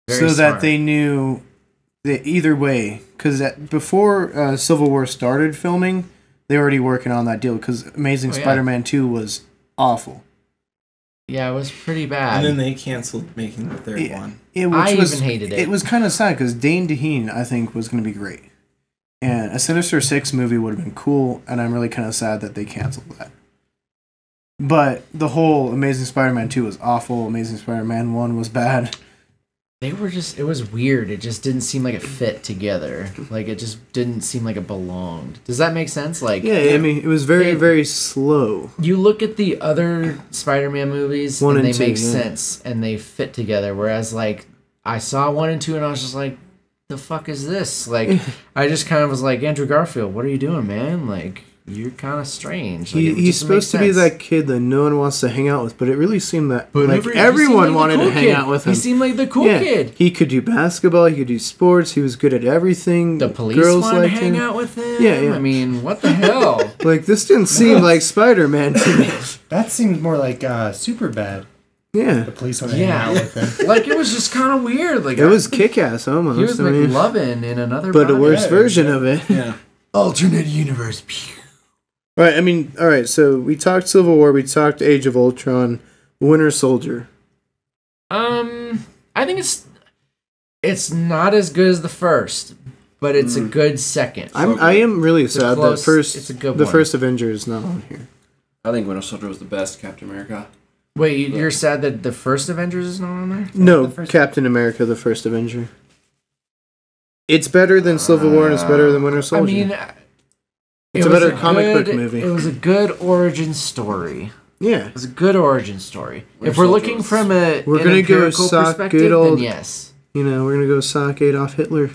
Very so that smart. they knew that either way, because before Civil War started filming, they were already working on that deal, because Amazing yeah. Spider-Man 2 was awful. Yeah, it was pretty bad. And then they canceled making the third one. I even hated it. It was kind of sad, because Dane DeHaan, I think, was going to be great. And a Sinister Six movie would have been cool, and I'm really kind of sad that they canceled that. But the whole Amazing Spider-Man 2 was awful. Amazing Spider-Man 1 was bad. They were just, it was weird. It just didn't seem like it fit together. Like, it just didn't seem like it belonged. Does that make sense? Like, Yeah, I mean, it was very, very slow. you look at the other Spider-Man movies, One and they and two, make yeah. sense, and they fit together. Whereas, like, I saw 1 and 2, and I was just like, the fuck is this? Like, I just kind of was like, Andrew Garfield, what are you doing, man? Like, you're kind of strange. Like, it He's just makes supposed to be sense. that kid that no one wants to hang out with, but it really seemed that But like he everyone seemed like wanted the to cool hang kid. out with him. He seemed like the cool Yeah, kid. he could do basketball, he could do sports, he was good at everything. The police Girls wanted to liked hang him. out with him. Yeah, yeah. I mean, what the hell? Like, this didn't seem like Spider-Man to me. That seems more like Superbad. Yeah, The police want to Yeah. hang out with him. Like, it was just kind of weird. Like, it was kick-ass almost. he was I like mean, loving in another but a body. worse Yeah, version yeah. of it. Yeah. alternate universe. Pew. Right, I mean, alright, so we talked Civil War, we talked Age of Ultron, Winter Soldier. I think it's not as good as the first, but it's a good second. I am really sad close- that first it's a good the one. first Avenger is not on here. I think Winter Soldier was the best Captain America. Wait, you're sad that the first Avengers is not on there? No, The first- Captain America, the first Avenger. It's better than Civil War and it's better than Winter Soldier. I mean, It's a was better comic book movie. It was a good origin story. yeah. It was a good origin story. Winter If we're Soldier looking was- from a We're an gonna go empirical sock perspective, good old- then yes. You know, we're gonna go sock Adolf Hitler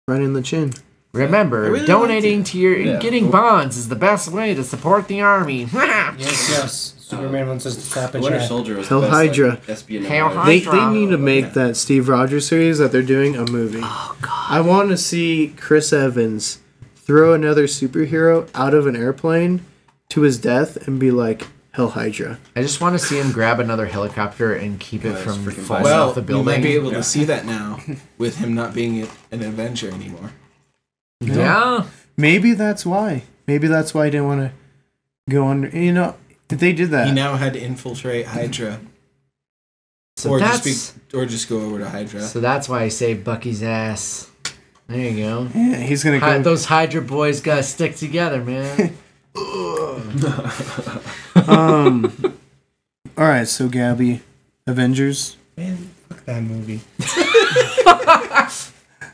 right in the chin. Remember, I really donating liked to your Yeah. getting bonds is the best way to support the army. Yes. Superman wants us to stop a Winter jet. Soldier was Hell the best, Hydra. Like, espionage. Hail Hydra. They need to make that Steve Rogers series that they're doing a movie. Oh god. I want to see Chris Evans throw another superhero out of an airplane to his death and be like, Hell Hydra. I just want to see him grab another helicopter and keep it Nice, from freaking falling Well, off the you building. might be able to see that now with him not being an Avenger anymore. Yeah. Maybe that's why. Maybe that's why I didn't want to go under. You know, if they did that. He now had to infiltrate Hydra, So or that's just go over to Hydra. so that's why I say Bucky's ass. There you go. Yeah, he's gonna Hi, go. those Hydra boys gotta stick together, man. All right, so Gabby, Avengers. Man, fuck that movie.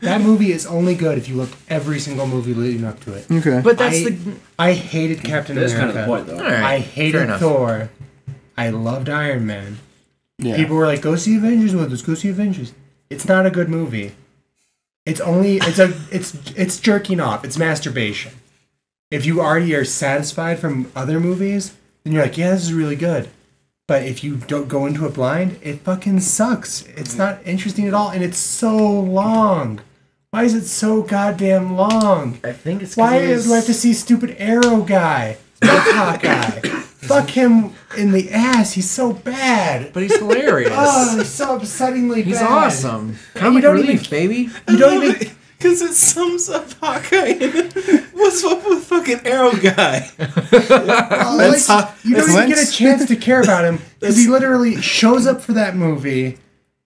That movie is only good if you look every single movie leading up to it. Okay. But that's I- the I hated Captain That's America. kind of the point, though. all right. I fair hated enough. Thor. I loved Iron Man. yeah. People were like, "Go see Avengers with us. Go see Avengers." It's not a good movie. It's jerking off. It's masturbation. If you already are satisfied from other movies, then you're like, "Yeah, this is really good." But if you don't go into it blind, it fucking sucks. It's not interesting at all, and it's so long. Why is it so goddamn long? I think it's Why do do I have to see stupid Arrow guy? Fuck Hawkeye. Fuck him in the ass. He's so bad. But he's hilarious. Oh, he's so upsettingly He's bad. awesome. And Comic you don't relief, even baby. you don't even Because it sums up Hawkeye. What's up with fucking Arrow guy? like, how- you don't that's even get a Lance. chance to care about him because he literally shows up for that movie,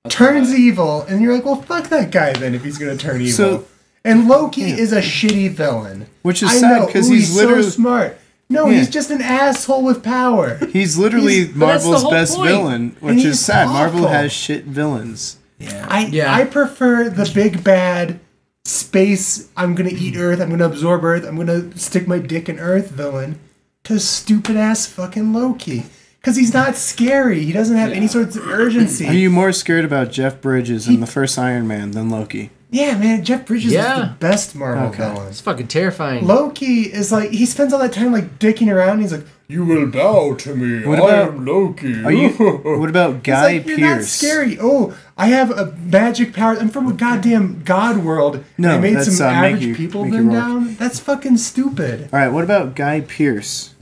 turns evil, and you're like, well, fuck that guy then if he's gonna turn evil. So- and Loki is a shitty villain, Which is I sad know, because ooh, he's literally so smart. No, Yeah. he's just an asshole with power. he's literally But that's the Marvel's whole best point. villain, And which he's is sad. Marvel awful. has shit villains. Yeah. Yeah. I prefer the big bad space. I'm gonna eat Earth. I'm gonna absorb Earth. I'm gonna stick my dick in Earth villain to stupid ass fucking Loki. Because he's not scary. He doesn't have any sorts of urgency. Are you more scared about Jeff Bridges in the first Iron Man than Loki? Yeah, man, Jeff Bridges Yeah. is the best Marvel Okay. villain. It's fucking terrifying. Loki is like, he spends all that time like dicking around. He's like, you will bow to me. What I about- am Loki. Are you? What about Guy He's like, Pearce? You're not scary. Oh, I have a magic power. I'm from a goddamn god world. No, I made that's, some average Mickey- people Mickey bend Rourke. down. That's fucking stupid. All right. What about Guy Pearce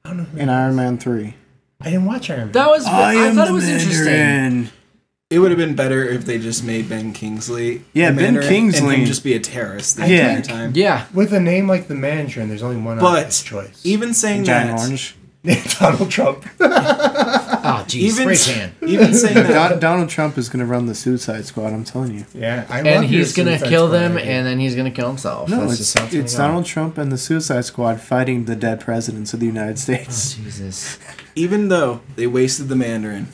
I don't know who in Iron Man 3? I didn't watch Iron Man. That was. I thought it was interesting. Mandarin. It would have been better if they just made Ben Kingsley. Yeah, the Ben Mandarin Kingsley. And him just be a terrorist the Yeah. entire time. Yeah. With a name like the Mandarin, there's only one obvious But choice. even saying Giant that, Orange. Donald Trump. Oh, geez. even Spray tan. even saying that, Donald Trump is going to run the Suicide Squad. I'm telling you. Yeah, I love And your he's gonna Suicide kill Squad them, idea. and then he's gonna kill himself. No, That's just how it's gonna go. Donald Trump and the Suicide Squad fighting the dead presidents of the United States. Jesus. even though they wasted the Mandarin,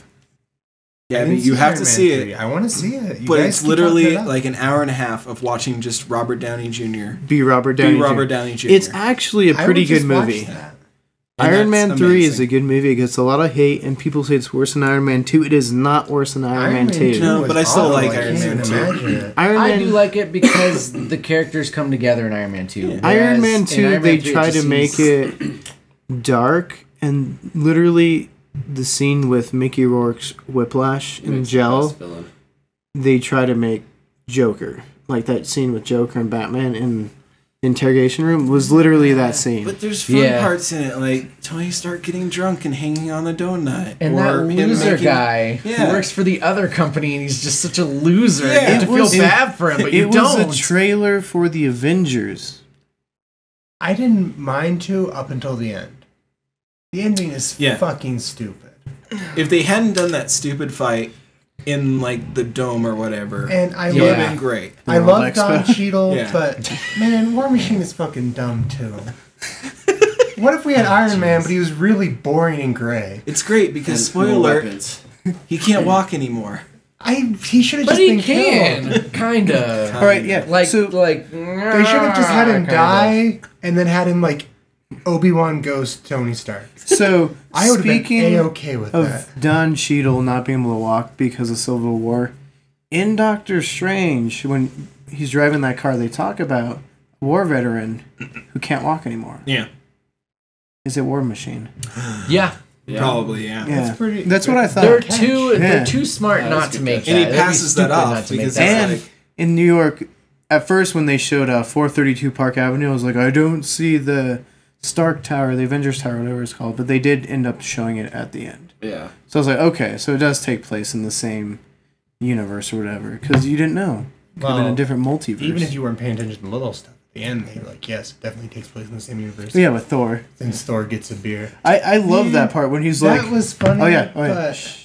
I Gabby, didn't you see have Iron to Man see 3. it. I want to see it. You But guys it's keep literally talking it up. like an hour and a half of watching just Robert Downey Jr. Be Robert Downey. Be Robert Jr. Downey Jr. It's actually a I pretty would good just watch movie. that. And Iron that's Man 3 is amazing. a good movie. It gets a lot of hate, and people say it's worse than Iron Man 2. It is not worse than Iron Man 2. No, was but I still awful. like I Iron can't Man even 2. imagine it. Iron I Man, do like it because the characters come together in Iron Man 2. Yeah. Iron whereas Man in 2, Iron they Man 3, try just to make seems- it dark, and literally the scene with Mickey Rourke's Whiplash He and makes the Gel, best villain. they try to make Joker. Like that scene with Joker and Batman in the interrogation room was literally that scene. But there's fun Yeah. parts in it, like Tony Stark getting drunk and hanging on a donut. And or that him loser making- guy who Yeah. works for the other company, and he's just such a loser. Yeah. you have to It feel was- bad for him, but you It don't. was a trailer for the Avengers. I didn't mind to up until the end. The ending is Yeah. fucking stupid. If they hadn't done that stupid fight in like the dome or whatever, And I it would have Yeah. been great. I World love Expo. Don Cheadle, Yeah. but man, War Machine is fucking dumb too. What if we had Iron Man, but he was really boring and gray? It's great because And spoiler more alert, weapons. he can't walk anymore. He should have but just he been killed. can, kinda. All right, yeah. Like, so, like They should have just had him kinda. die and then had him like Obi-Wan Ghost Tony Stark. so I would have been speaking A-okay with of that. Don Cheadle not being able to walk because of Civil War, in Doctor Strange, when he's driving that car, they talk about a war veteran who can't walk anymore. Yeah, Is it War Machine? Yeah, Yeah. probably. Yeah. Yeah, That's pretty- that's what I thought. they're catch. too Yeah. they're too smart Yeah, not that's to good make catch. that. And he They'd be passes that stupid off not to make because that. that's And like in New York, at first when they showed 432 Park Avenue, I was like, I don't see the Stark Tower, the Avengers Tower, whatever it's called, but they did end up showing it at the end. Yeah. So I was like, okay, so it does take place in the same universe or whatever, because you didn't know. Could have been Well, a different multiverse. Even if you weren't paying attention to the little stuff, at the end they're like, yes, it definitely takes place in the same universe. Yeah, with Thor. Since Thor gets a beer. I love that part when he's That like, was funny. oh yeah, but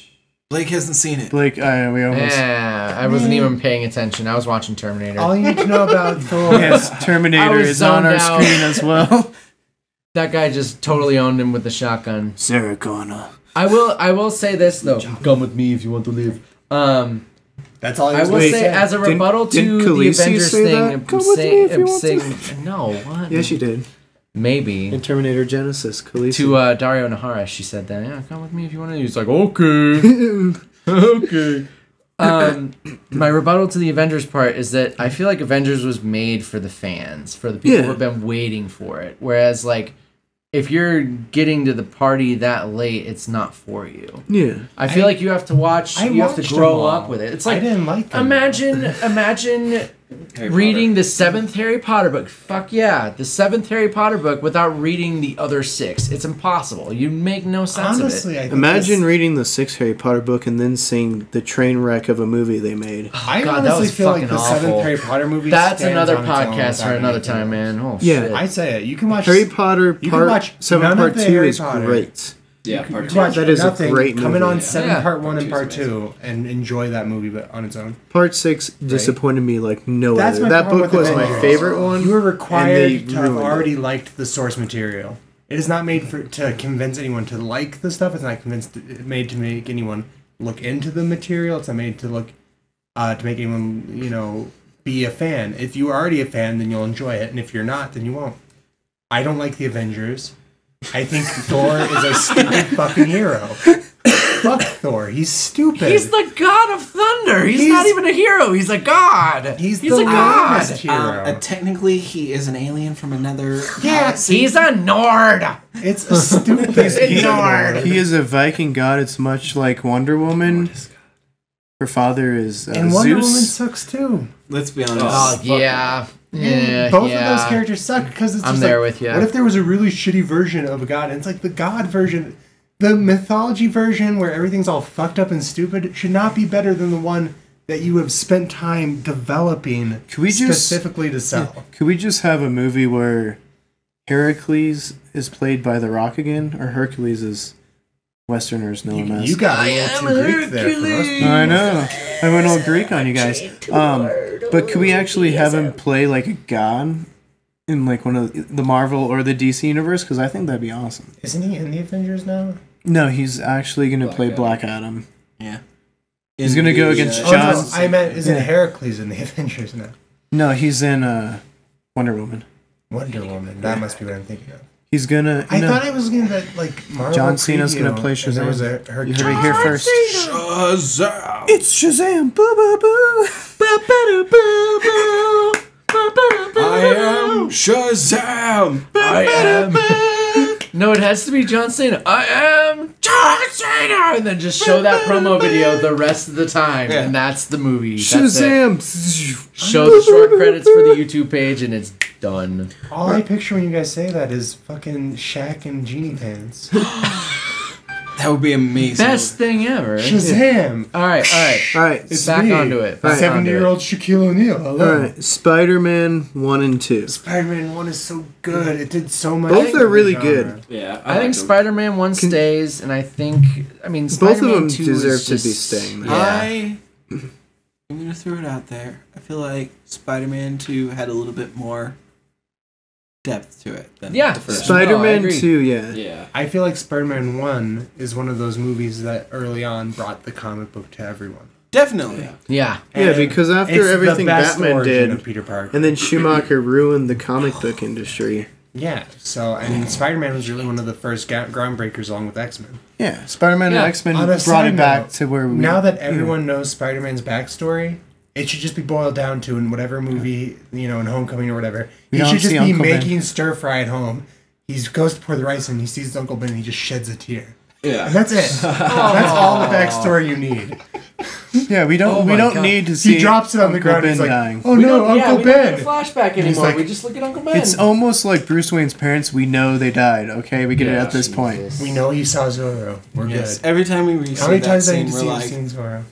Blake hasn't seen it. Blake, we almost. Yeah, I wasn't even paying attention. I was watching Terminator. all you need to know about Thor. Yes, I Terminator was is on our zoned out. screen as well. That guy just totally owned him with the shotgun. Sarah Connor. I will say this though. Come with me if you want to live. That's all I will Wait, say as a didn't- rebuttal to didn't the Khaleesi Avengers say thing. that? Come with me if you want to. No, what? Yeah, she did. Maybe. In Terminator Genesis, Khaleesi. To Dario Nahara, she said that. Yeah, come with me if you want to. He's like, okay, okay. My rebuttal to the Avengers part is that I feel like Avengers was made for the fans, for the people Yeah. who have been waiting for it. Whereas, like, if you're getting to the party that late, it's not for you. Yeah. I feel like you have to watch. You have to watched grow them all. up with it. It's I like didn't like them. imagine Harry reading the 7th Harry Potter book. Fuck yeah, the 7th Harry Potter book without reading the other 6. It's impossible. You make no sense Honestly, of it. I think Imagine this- reading the 6th Harry Potter book and then seeing the train wreck of a movie they made. I God, that honestly was feel like fucking the awful. 7th Harry Potter movie. That's stands another on its own podcast for without another anything time, else. man. Oh Yeah. shit. I say it. You can watch Harry Potter You can Part watch 7 none of Part the 2 Harry is Potter. great. Yeah, You can part two. watch That is a nothing, great coming movie. on 7 Yeah. Part 1 and Part Part two's 2 and enjoy that movie but on its own. Part 6 disappointed me like no That's other. my That problem book with was my Avengers. favorite one. You were and they required to have ruined it. already liked the source material. It is not made to convince anyone to like the stuff. It's not made to make anyone look into the material. It's not made to look to make anyone be a fan. If you're already a fan, then you'll enjoy it, and if you're not, then you won't. I don't like the Avengers. I think Thor is a stupid fucking hero. fuck Thor. He's stupid. He's the god of thunder. He's not even a hero. He's a god. He's a the god. lamest hero. Technically, he is an alien from another Yeah, galaxy. He's a Nord. It's a stupid. Nord. He is a Viking god. It's much like Wonder Woman. Her father is And Wonder Woman Zeus. sucks too. Let's be honest. Oh, yeah. Yeah, Both yeah. of those characters suck because it's I'm just there like, with ya. what if there was a really shitty version of a god? And it's like the god version, the mythology version where everything's all fucked up and stupid should not be better than the one that you have spent time developing specifically to sell. Could we just have a movie where Heracles is played by The Rock again, or Hercules is Westerners know him as? You got a little too Greek there for us. I know. I went all Greek on you guys. But could we actually have him play like a god in like one of the Marvel or the DC universe? Because I think that'd be awesome. Isn't he in the Avengers now? No, he's actually going to play Black Adam. Yeah. He's going to go against Oh, John. no, I meant, isn't Heracles in the Avengers now? No, he's in Wonder Woman. Wonder Woman. That must be what I'm thinking of. He's gonna. I thought I was looking at like Marvel. John Cena's preview, gonna play and there was Shazam. a her You heard it here first. Shazam! It's Shazam! Boo boo boo! I am Shazam! I am. No, it has to be John Cena. I am John Cena! And then just show that promo video the rest of the time. Yeah. And that's the movie. That's it. Shazam! Show the short credits for the YouTube page and it's done. All I picture when you guys say that is fucking Shaq and Genie Pants. That would be amazing. Best thing ever. Shazam! Alright. All right, It's Back me, onto it. Back 70-year-old Shaquille O'Neal. all Hello. right. Spider-Man 1 and 2. Spider-Man 1 is so good. It did so much. Both for are really the genre. good. Yeah, I think them. Spider-Man 1 stays, and I think, Both Spider-Man of them 2 deserve is to be just- staying there. Yeah. I'm gonna throw it out there. I feel like Spider-Man 2 had a little bit more depth to it than Yeah. the first. No, I Spider-Man agree. 2, yeah. Yeah. I feel like Spider-Man 1 is one of those movies that early on brought the comic book to everyone. Definitely. Yeah. Yeah, And because after it's the everything best Batman origin did, of Peter Parker. and then Schumacher ruined the comic book industry. Yeah, so I mean, Spider-Man was really one of the first groundbreakers along with X-Men. Yeah, Spider-Man Yeah. and X-Men On a brought side it back note, to where we... Now that everyone knows Spider-Man's backstory, it should just be boiled down to in whatever movie, in Homecoming or whatever. We He don't should just see be Uncle Ben. making stir fry at home. He goes to pour the rice in, he sees Uncle Ben, and he just sheds a tear. Yeah. And that's it. That's all the backstory you need. Yeah, we don't Oh my don't God. need to see He drops it on the Uncle ground. Ben He's like, dying. "Oh We no, don't- Uncle we Ben!" don't get a flashback he's anymore. like- We just look at Uncle Ben. It's almost like Bruce Wayne's parents. We know they died. Okay, we get it Yeah, at this point. Jesus. We know he saw Zorro. We're Yes. good. Every time we see How many that times I scene, need to we're see like, seen Zorro?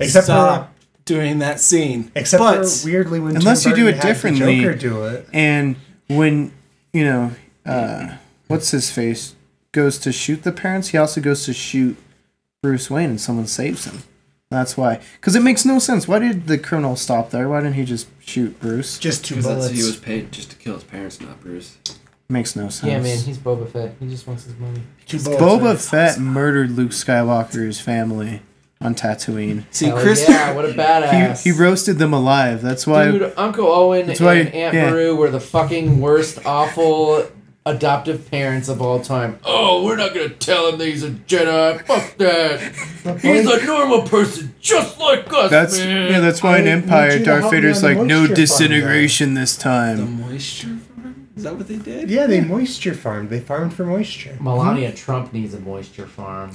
Except stop doing that scene. for weirdly when Unless Tim you do Burton it had the differently. Joker do it. And when what's his face goes to shoot the parents, he also goes to shoot Bruce Wayne, and someone saves him. That's why. Because it makes no sense. Why did the criminal stop there? Why didn't he just shoot Bruce? Just 2 Because bullets. he was paid just to kill his parents, not Bruce. Makes no sense. Yeah, man, he's Boba Fett. He just wants his money. 2 bullets. Boba Fett murdered Luke Skywalker's family on Tatooine. See, Hell Chris. yeah, what a badass. He roasted them alive. That's why. Dude, Uncle Owen That's and why- Aunt yeah. Beru were the fucking worst, awful adoptive parents of all time. Oh, we're not gonna tell him that he's a Jedi. Fuck that. He's a normal person just like us, That's man. that's why in I Empire, need you to Darth help me Vader's on the like, no moisture farm, disintegration this The time. moisture farm? Is that what they did? Yeah, they moisture farmed. They farmed for moisture. Melania Trump needs a moisture farm.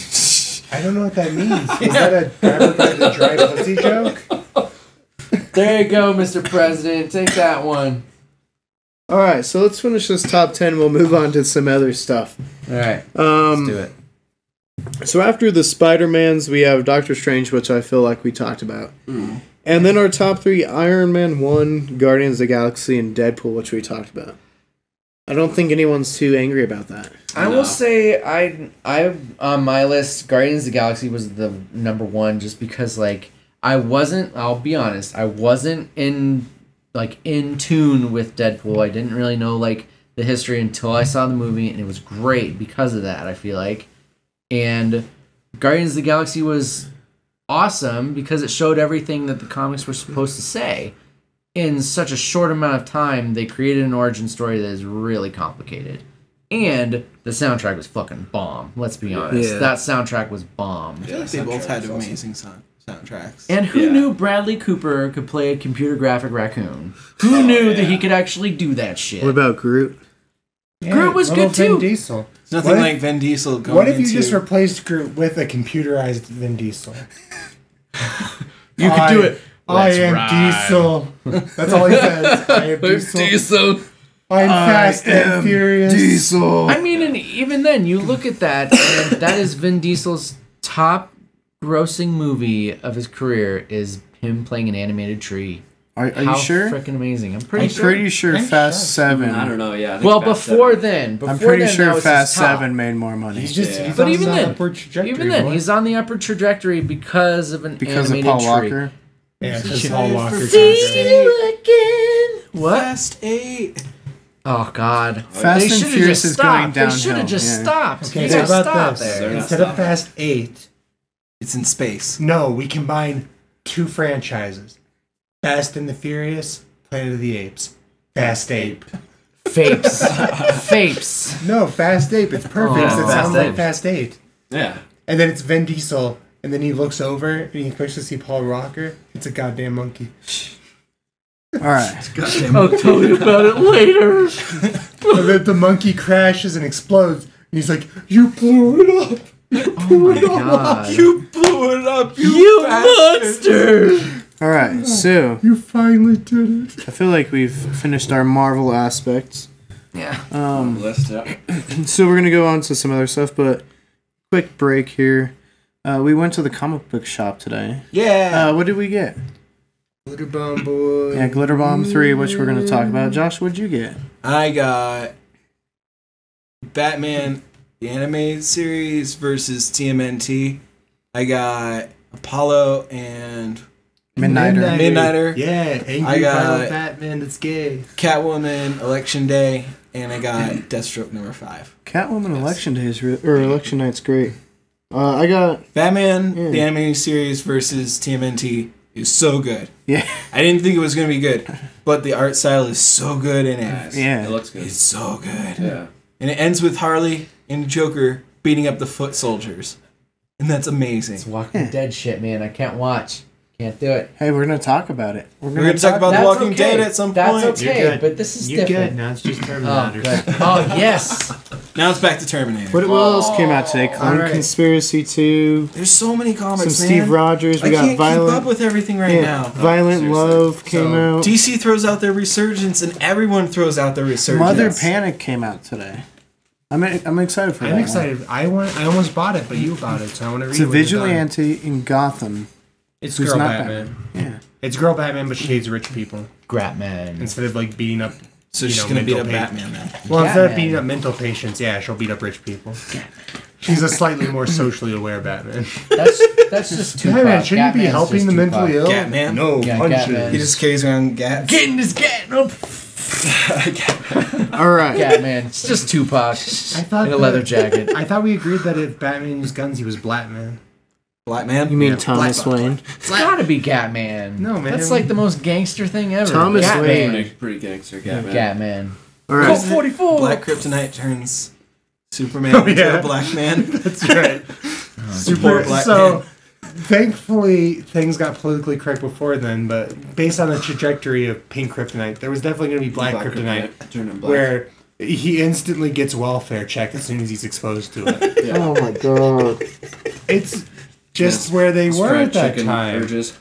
I don't know what that means. Is that a grabber by the dry pussy joke? There you go, Mr. President. Take that one. All right, so let's finish this top 10. We'll move on to some other stuff. All right, let's do it. So after the Spider-Mans, we have Doctor Strange, which I feel like we talked about. And then our top 3, Iron Man 1, Guardians of the Galaxy, and Deadpool, which we talked about. I don't think anyone's too angry about that. I will say I on my list, Guardians of the Galaxy was the number 1 just because I'll be honest, I wasn't in tune with Deadpool. I didn't really know the history until I saw the movie, and it was great because of that, I feel like. And Guardians of the Galaxy was awesome because it showed everything that the comics were supposed to say. In such a short amount of time, they created an origin story that is really complicated. And the soundtrack was fucking bomb. Let's be honest. Yeah. That soundtrack was bomb. I feel like they both had amazing soundtracks. And who knew Bradley Cooper could play a computer graphic raccoon? Who knew that he could actually do that shit? What about Groot? Groot was little good too. Vin Diesel. It's nothing like Vin Diesel going What if you into... just replaced Groot with a computerized Vin Diesel? You could do it. I Let's am ride. Diesel. That's all he says. I am Diesel. I'm fast and furious. Diesel. I mean, and even then, you look at that, and that is Vin Diesel's top grossing movie of his career is him playing an animated tree. Are you sure? Freaking amazing! I'm I'm pretty sure. pretty sure Fast 7. I don't know. Yeah. I think Well, Fast before 7. then, I'm pretty that sure was Fast his top. 7 made more money. He's just, Yeah. he's But on even the then, upward trajectory. even then, boy. he's on the upward trajectory because of an because of animated Paul tree. Walker. Yeah, because Paul Walker. See you again. What? Fast 8. Oh God! Fast They and should've Furious just is going stopped. They should downhill, have just yeah. stopped. Okay, You so gotta how stop about there. this? not Instead of stopping. Fast 8, It's in space. no, we combine 2 franchises. Fast and the Furious, Planet of the Apes. Fast Ape. Fapes. Fapes. No, Fast Ape. It's perfect. Oh. It sounds Fast like Ape. Fast 8. Yeah. And then it's Vin Diesel, and then he looks over and he expects to see Paul Walker. It's a goddamn monkey. All right. I'll tell you about it later. And then the monkey crashes and explodes. And he's like, "You blew it up. Oh my God! You blew it up, You bastard. monster! All right. So You finally did it." I feel like we've finished our Marvel aspects. Yeah. List. Yeah. So we're gonna go on to some other stuff, but quick break here. We went to the comic book shop today. Yeah. What did we get? Glitter Bomb Boy. Yeah, Glitter Bomb 3, which we're gonna talk about. Josh, what'd you get? I got Batman, the animated series versus TMNT. I got Apollo and Midnighter. Midnighter. Yeah, I angry got- violent Batman that's gay. Catwoman, Election Day, and I got Deathstroke number 5. Catwoman Election Day is or Election Night's great. I got Batman, Yeah. the animated series versus TMNT is so good. yeah I didn't think it was going to be good, but the art style is so good in it. Nice. Yeah. It looks good. It's so good. Yeah. And it ends with Harley and Joker beating up the foot soldiers. And that's amazing. It's Walking Dead shit, man. I can't watch. Can't do it. Hey, we're gonna talk about it. We're going to talk about The That's Walking okay. Dead at some That's point. okay, You're good. but this is You different. good? Now it's just Oh, Terminator. good. Oh, yes. Now it's back to Terminator. What else came out today? Clone Alright. Conspiracy 2. There's so many Some comics, man. Steve Rogers. We I got can't keep up Violent. with everything right Yeah, now. Violent seriously. Love came So, out. DC throws out their resurgence, and everyone throws out their resurgence. Mother Panic came out today. I'm excited for that. I'm one. excited. I almost bought it, but you bought it, so I want to read It's a what it's on. vigilante in Gotham. It's who's girl not Batman. Yeah. It's girl Batman, but she hates rich people. Gratman. Instead of like beating up, So you she's know, going to beat mental up pa- Batman then. Well, instead of Catman. beating up mental patients, yeah, she'll beat up rich people. She's a slightly more socially aware Batman. That's just Tupac. Batman, shouldn't you be Catman's helping just the Tupac. mentally ill? Catman? No, Yeah, punches. Catman. He just carries around gas. Getting his gat up. All right. Catman. It's just Tupac thought in a that- leather jacket. I thought we agreed that if Batman used guns, he was Black Man. Black Man? You mean Yeah, Thomas Black Wayne? It's gotta be Catman. No, man. That's like the most gangster thing ever. Thomas Catman. Wayne. Pretty gangster, Catman. Catman. All Colt right. 44. Black Kryptonite turns Superman Oh, into yeah. a black man. That's right. Super black So, man. thankfully, things got politically correct before then, but based on the trajectory of pink kryptonite, there was definitely going to be black kryptonite, Turn him black. where he instantly gets welfare check as soon as he's exposed to it. Yeah. Oh my god. It's just where they His were fried at that chicken time. urges.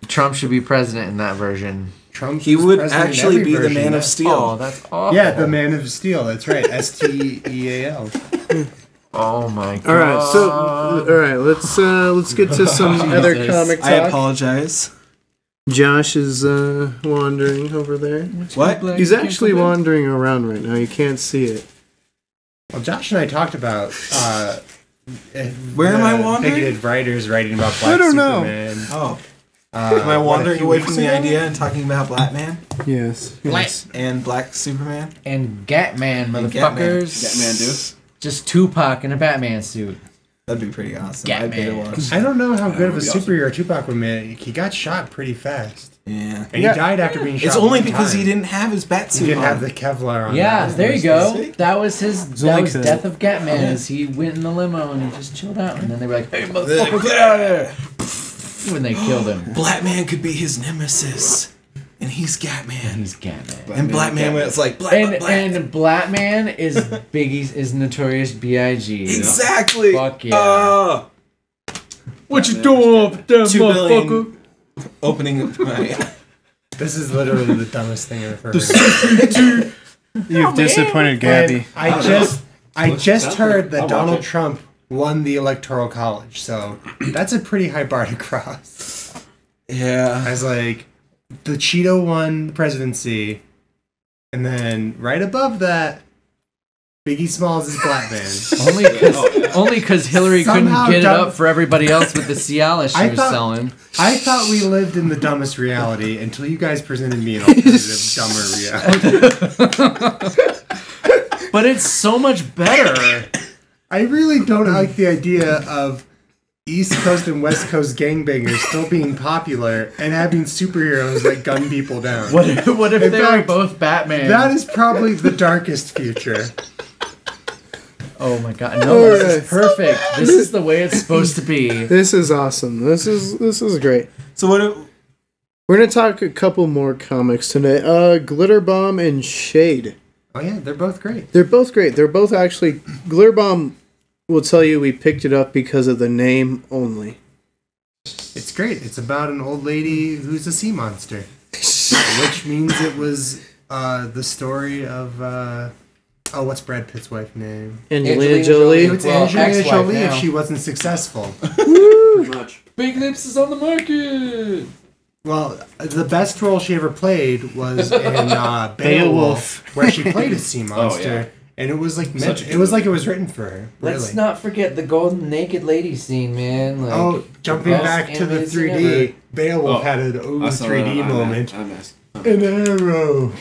Trump should be president in that version. Trump He was would president in actually every be the version. Man of Oh, Steel. that's awful. Yeah, the Man of Steel. That's right. STEAL. Oh my god. All right. So, all right. Let's get to some other Jesus. comic I talk. apologize. Josh is wandering over there. What? He's actually wandering around right now. You can't see it. Well, Josh and I talked about Where am I wandering? bigoted writers writing about Black I don't know. Superman. Oh. Am I wandering away from the idea and talking about Black Man Yes. yes. and Black Superman? And Gatman, And motherfuckers. Catman, dude. Just Tupac in a Batman suit. That'd be pretty awesome. I'd pay to watch. I don't know how good of a would be awesome. superhero Tupac would make. He got shot pretty fast. Yeah. And he died after being shot. It's only one because time. he didn't have his bat He suit didn't on. have the Kevlar on. Yeah, That there was you go. sick. That was his. That like was the- Death of Catman. Is he went in the limo and he just chilled out, and then they were like, "Hey, motherfucker, get out of there!" When they killed him. Black Man could be his nemesis. And he's Catman. He's Catman. And Black Man was like, black. And Black Man is Biggie's is Notorious B.I.G. Exactly. Fuck yeah. What you doing up there, motherfucker? Opening my... This is literally the dumbest thing I've ever heard. You've disappointed Gabby. I just heard that Donald Trump won the Electoral College, so that's a pretty high bar to cross. Yeah. I was like, the Cheeto won the presidency, and then right above that, Biggie Smalls is Black Man. Only because Hillary Somehow couldn't get it dumb- up for everybody else with the Cialis she was selling. I thought we lived in the dumbest reality until you guys presented me an alternative, dumber reality. But it's so much better. I really don't like the idea of East Coast and West Coast gangbangers still being popular and having superheroes that gun people down. What if In they were fact, both Batman? That is probably the darkest future. Oh my god! No, this is perfect. This is the way it's supposed to be. This is awesome. This is great. So what... We're gonna talk a couple more comics today. Glitter Bomb and Shade. Oh yeah, they're both great. They're both great. They're both actually... Glitter Bomb will tell you we picked it up because of the name only. It's great. It's about an old lady who's a sea monster. Which means it was the story of... what's Brad Pitt's wife's name? Angelina Jolie. It's Well, Angelina ex-wife Jolie if now. she wasn't successful. Pretty much. Big Lips is on the market. Well, the best role she ever played was in Beowulf. Beowulf, where she played a sea monster, yeah. and it was like Such a it was good like it was written for her. Really. Let's not forget the golden naked lady scene, man. Like, Oh, jumping best back to the animated scene 3D, ever. Beowulf Oh, had an I saw 3D that. moment. I missed. An arrow.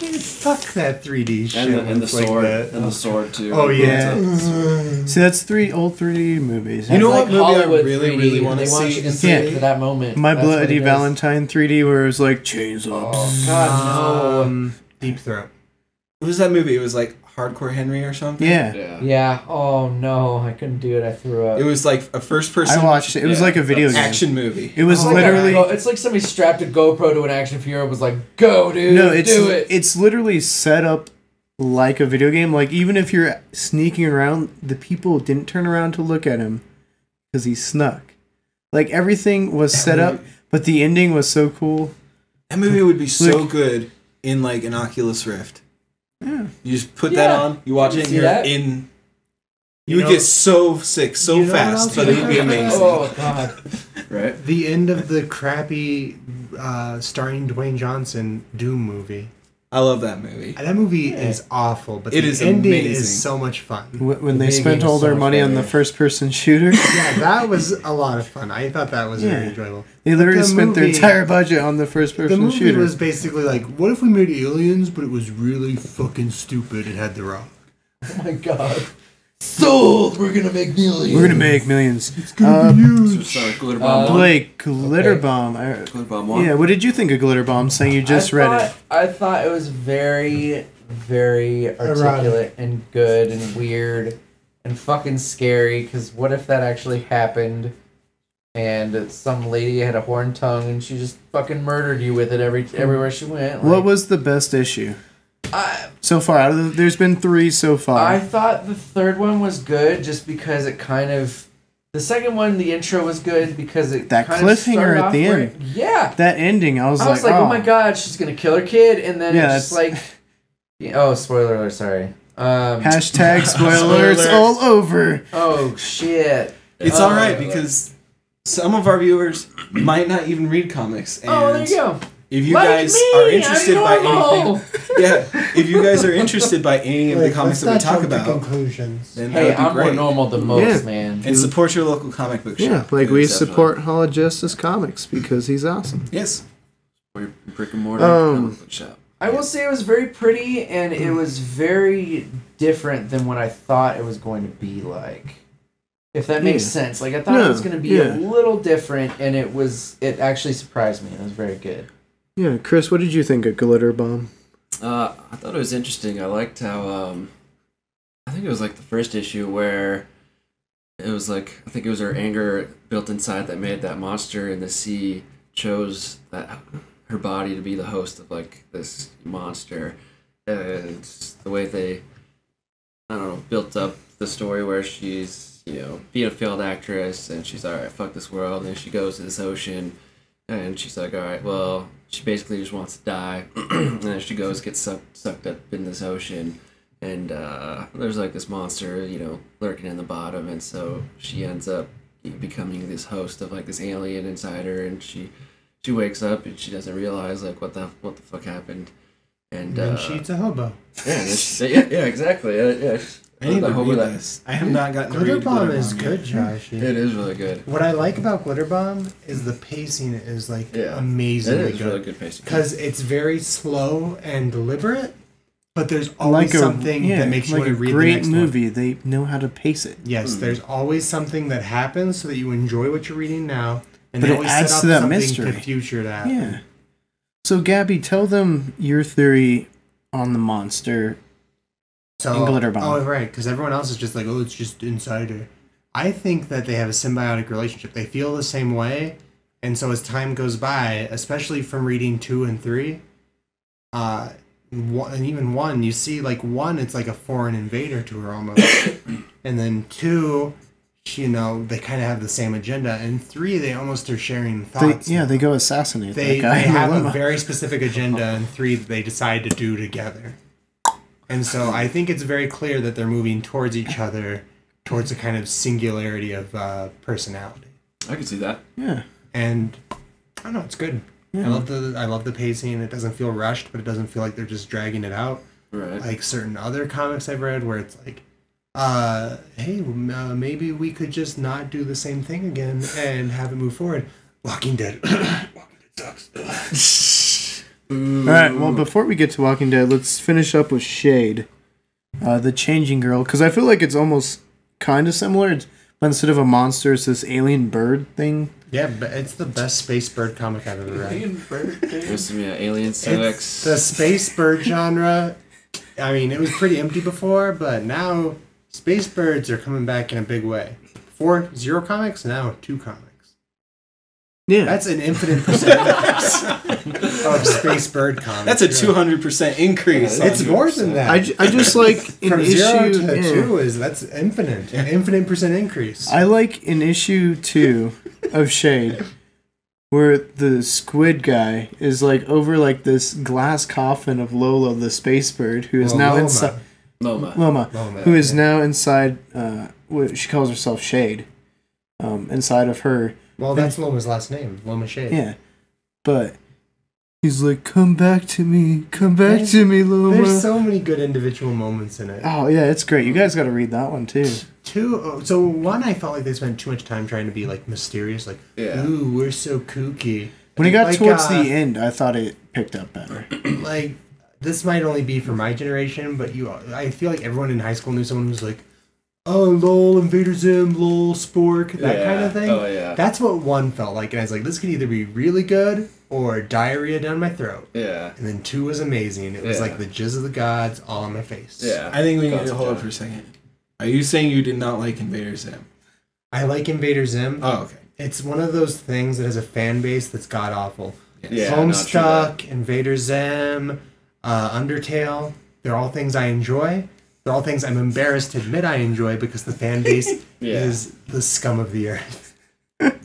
Man, fuck that 3D shit. And the looks like sword. that. And the sword, too. Oh yeah. See, that's old 3D movies. You know That's what movie I Hollywood really, 3D, really want they to want see? you to see Yeah. it for that moment. My That's what Bloody it is. Valentine 3D where it was like chainsaw. Oh God, no. Deep Throat. What was that movie? It was like Hardcore Henry or something? Yeah. Yeah. Yeah. Oh no, I couldn't do it. I threw up. It was like a first person I watched it. It was Yeah, like a video game. action movie. It was It's like literally... it's like somebody strapped a GoPro to an action figure and was like, "Go, dude, No, it's do it." it's literally set up like a video game. Like even if you're sneaking around, the people didn't turn around to look at him because he snuck. Like everything was set up, but the ending was so cool. That movie would be so Look- good in like an Oculus Rift. Yeah. You just put that Yeah. on, you watch You it, and see you're that? in. You You would know- get so sick so you know what fast, else but you it would be know? amazing. Oh God. Right? The end of the crappy starring Dwayne Johnson Doom movie. I love that movie. That movie is awful, but It the is ending amazing. is so much fun. When The they video spent game all is their so much money on the better. first-person shooter, Yeah, that was a lot of fun. I thought that was Yeah. very enjoyable. they literally The spent their movie- entire budget on the The first-person movie shooter. was basically like, what if we made aliens, but it was really fucking stupid and had The Rock? Oh my God. Sold. We're gonna make millions. We're gonna make millions. Sorry, Glitter Bomb 1. Blake, Glitter okay. Bomb. Glitter Bomb 1. Yeah, what did you think of Glitter Bomb? Saying you just read it. I thought it was very, very articulate and good and weird and fucking scary. Because what if that actually happened? And some lady had a horn tongue and she just fucking murdered you with it everywhere she went. What Like, was the best issue I so far? Out of there's been 3 so far. I thought the third one was good just because it kind of. The second one, the intro was good because it That kind of cliffhanger started at off the where end. yeah. That ending, I was I was like, oh my god, she's gonna kill her kid, and then Yeah, it's just like, oh, spoiler alert, sorry. Hashtag spoilers all over. Oh shit. It's all right because some of our viewers might not even read comics. And Oh, there you go. If you Like guys me, are interested I'm by normal. anything, yeah, if you guys are interested by any of the comics that we talk about, conclusions. then Hey, that would I'm be great. more normal than most, Yeah. man. And support your local comic book shop. Yeah, like we because- support Hall of Justice Comics because he's awesome. Yes. Or your brick and mortar comic book shop. I will say it was very pretty, and it was very different than what I thought it was going to be like. If that makes sense. Like, I thought it was going to be a little different, and it actually surprised me. It was very good. Yeah, Chris, what did you think of Glitter Bomb? I thought it was interesting. I liked how, I think it was like the first issue where it was like, I think it was her anger built inside that made that monster in the sea chose that her body to be the host of like this monster. And the way they, I don't know, built up the story where she's, being a failed actress and she's alright, fuck this world, and she goes to this ocean and she's like, alright, well, she basically just wants to die. And then she gets sucked up in this ocean, and there's like this monster, lurking in the bottom, and so she ends up becoming this host of like this alien inside her, and she wakes up and she doesn't realize like what the fuck happened, and then she eats a hobo. Yeah, exactly. Yeah. I need to read this. I have not gotten to read Glitter Bomb Glitter is Bomb good, yet. Josh. It is really good. What I like about Glitter Bomb is the pacing is like It amazingly is really good pacing. because it's very slow and deliberate, but there's always something that makes you want to read the next one. Great movie. They know how to pace it. Yes, there's always something that happens so that you enjoy what you're reading now, and But they it always adds set up to that something mystery. to future that. Yeah. So, Gabby, tell them your theory on the monster. So, And Glitter Bomb. Oh, right, because everyone else is just like, oh, it's just inside her. I think that they have a symbiotic relationship. They feel the same way, and so as time goes by, especially from reading 2 and 3, and even 1, you see like 1, it's like a foreign invader to her almost, and then 2, they kind of have the same agenda, and 3, they almost are sharing thoughts. They go assassinate They that guy. have a very specific agenda, and 3 that they decide to do together. And so I think it's very clear that they're moving towards each other, towards a kind of singularity of personality. I can see that. Yeah. And I don't know, it's good. Yeah. I love the pacing. It doesn't feel rushed, but it doesn't feel like they're just dragging it out. Right. Like certain other comics I've read where it's like, hey, maybe we could just not do the same thing again and have it move forward. Walking Dead. Walking Dead sucks. All right. Well, before we get to Walking Dead, let's finish up with Shade, the Changing Girl, because I feel like it's almost kind of similar. But instead of a monster, it's this alien bird thing. Yeah, but it's the best space bird comic I've ever read. There's some alien sex. It's the space bird genre. I mean, it was pretty empty before, but now space birds are coming back in a big way. Before, 0 comics, now 2 comics. Yeah. That's an infinite percent increase of space bird comics. That's a 200% increase. It's more than that. I just like in From 0 issue to 2 that's infinite. An infinite percent increase. I like in issue 2 of Shade, where the squid guy is like over like this glass coffin of Lola, the space bird, who is now inside. Loma, who is now inside. What she calls herself Shade. Inside of her. Well, that's Loma's last name, Loma Shade. Yeah, but he's like, "Come back to me, Loma." There's so many good individual moments in it. Oh yeah, it's great. You guys got to read that one too. 2, so 1, I felt like they spent too much time trying to be like mysterious, like, ooh, we're so kooky. When it got like, towards the end, I thought it picked up better. Like, this might only be for my generation, but I feel like everyone in high school knew someone who was like, oh, lol, Invader Zim, lol, Spork, that kind of thing. Oh, yeah. That's what 1 felt like, and I was like, this could either be really good or diarrhea down my throat. Yeah. And then 2 was amazing. It was like the jizz of the gods all on my face. Yeah. I think we need to hold up for a second. Are you saying you did not like Invader Zim? I like Invader Zim. Oh, okay. It's one of those things that has a fan base that's god-awful. Yeah, Homestuck, Invader Zim, Undertale, they're all things I enjoy. They're all things I'm embarrassed to admit I enjoy because the fan base is the scum of the earth.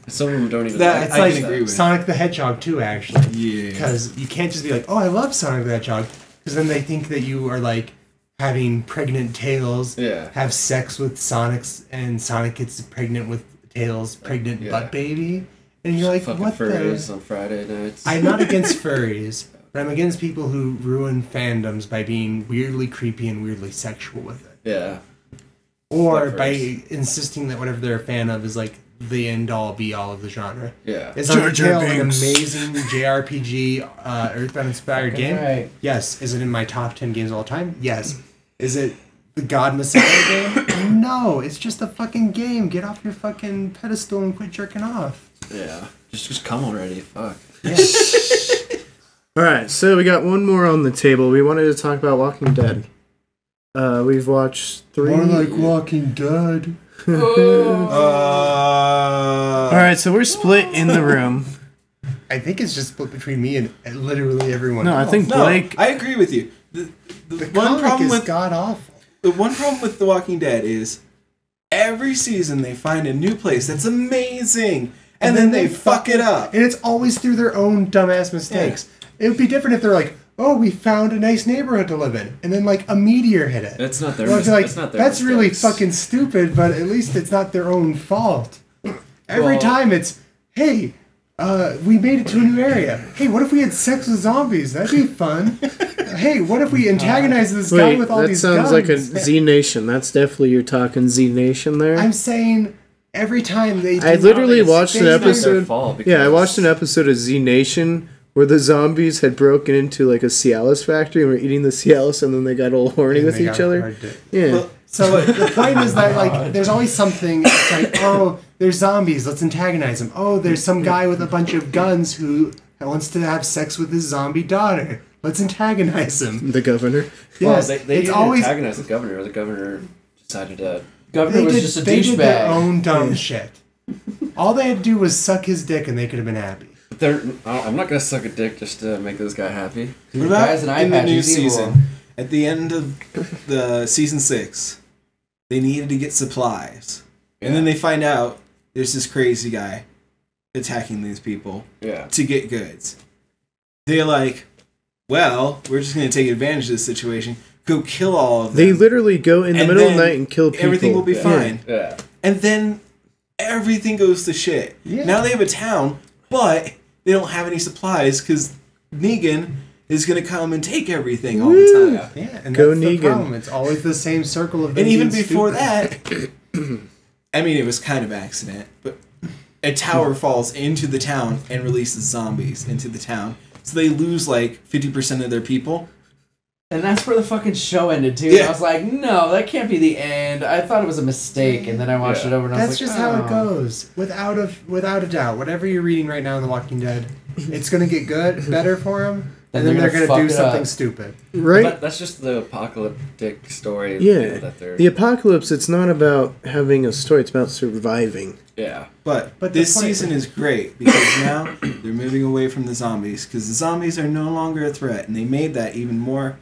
Some of them don't even It's I like can agree with. Sonic the Hedgehog too, actually. Yeah. Because you can't just be like, oh, I love Sonic the Hedgehog. Because then they think that you are like having pregnant Tails have sex with Sonic's, and Sonic gets pregnant with Tails' pregnant butt baby. And you're like, fucking what furries on Friday nights. I'm not against furries, but I'm against people who ruin fandoms by being weirdly creepy and weirdly sexual with it. Yeah. Or by insisting that whatever they're a fan of is like the end all be all of the genre. Yeah. Is Undertale an amazing JRPG Earthbound inspired game? Right. Yes. Is it in my top 10 games of all time? Yes. Is it the God Messiah game? no, it's just a fucking game. Get off your fucking pedestal and quit jerking off. Yeah. Just come already. Fuck. All right, so we got one more on the table. We wanted to talk about Walking Dead. We've watched 3. More like Walking Dead. All right, so we're split in the room. I think it's just split between me and literally everyone No, else. I think No, Blake. I agree with you. The one comic problem is with god-awful. the one problem with The Walking Dead is every season they find a new place that's amazing, and then they fuck it up. And it's always through their own dumbass mistakes. It would be different if they're like, oh, we found a nice neighborhood to live in, and then like a meteor hit it. That's not their Well, it's like, That's not their that's really mistakes. fucking stupid, but at least it's not their own fault. Every time it's, hey, we made it to a new area. Hey, what if we had sex with zombies? That'd be fun. Hey, what if we antagonized this guy Wait, with all that these sounds guns? like a Z Nation. That's definitely you're talking Z Nation there. I'm saying every time they do I literally it's- watched an it's not their episode. fault Yeah, I because- watched an episode of Z Nation where the zombies had broken into like a Cialis factory and were eating the Cialis, and then they got all horny with they each got other. hard to- Yeah. Well, So the point is that like there's always something. It's like, oh, there's zombies. Let's antagonize them. Oh, there's some guy with a bunch of guns who wants to have sex with his zombie daughter. Let's antagonize him. The governor. Yes, Well, they it's didn't always antagonize the governor. The governor decided to. Governor was just a they did their douchebag. own dumb shit. All they had to do was suck his dick, and they could have been happy. I'm not gonna suck a dick just to make this guy happy. What about Guys, an eye in the patch new is evil. season? At the end of the season 6, they needed to get supplies, and then they find out there's this crazy guy attacking these people Yeah. to get goods. They're like, well, we're just going to take advantage of this situation, go kill all of them. They literally go in the And middle of the then night and kill people. Everything will be Yeah. fine. Yeah. And then everything goes to shit. Yeah. Now they have a town, but they don't have any supplies because Negan is going to come and take everything all the time. Yeah. Yeah, and Go that's the Negan. problem. It's always the same circle of them And even being before stupid. that, I mean, it was kind of accident, but a tower falls into the town and releases zombies into the town. So they lose like 50% of their people. And that's where the fucking show ended too. Yeah. And I was like, no, that can't be the end. I thought it was a mistake, and then I watched Yeah. it over and I That's was like, just how it oh. goes. Without a doubt, whatever you're reading right now in The Walking Dead, it's gonna get better for them, Then and then they're they're gonna gonna do fuck it up. something stupid. Right? That's just the apocalyptic story. Yeah. That they're. The apocalypse, it's not about having a story, it's about surviving. Yeah. But the this point- season is great because now they're moving away from the zombies because the zombies are no longer a threat, and they made that even more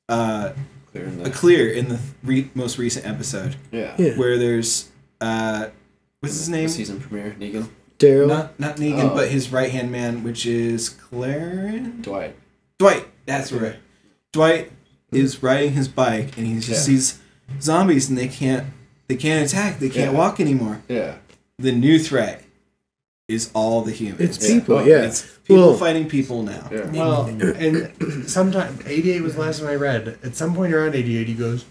Clear in the. clear in the most recent episode Yeah. Yeah. where there's what's his name? The season premiere. Negan. Daryl. Not Negan, Oh. but his right hand man, which is Clarence. Dwight. Dwight. That's right. Dwight is riding his bike, and he just Yeah. sees zombies, and they can't attack. They can't Yeah. walk anymore. Yeah. The new threat is all the humans. It's Yeah. people, Well, yeah. It's people Well- fighting people now. Yeah. Well, and sometime 88 was the last one I read. At some point around 88, he goes,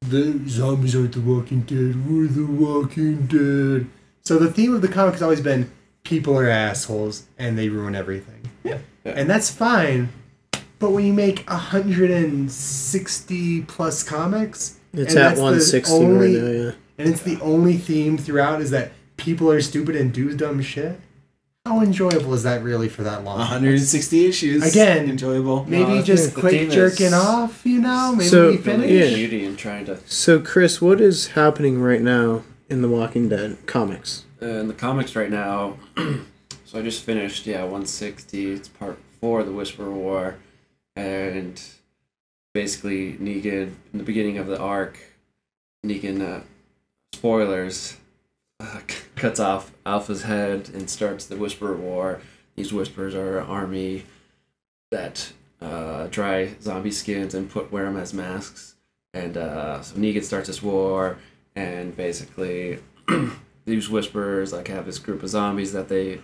"The zombies aren't the Walking Dead. We're the Walking Dead." So the theme of the comic has always been people are assholes and they ruin everything. Yeah. Yeah. And that's fine. But when you make 160 plus comics, It's and at that's the 160 only- right now, yeah. and it's the only theme throughout is that people are stupid and do dumb shit, how enjoyable is that really for that long? 160 issues. Again, enjoyable. Maybe No, just the quit theme is- jerking off, you know? Maybe So- we Building finish. Yeah. beauty and trying to. So, Chris, what is happening right now in the Walking Dead comics? In the comics right now, so I just finished, 160. It's part 4 of the Whisper War. And basically, Negan, in the beginning of the arc, Negan, spoilers, cuts off Alpha's head and starts the Whisper War. These Whispers are an army that dry zombie skins and wear them as masks. And so Negan starts this war, and basically these Whisperers have this group of zombies that they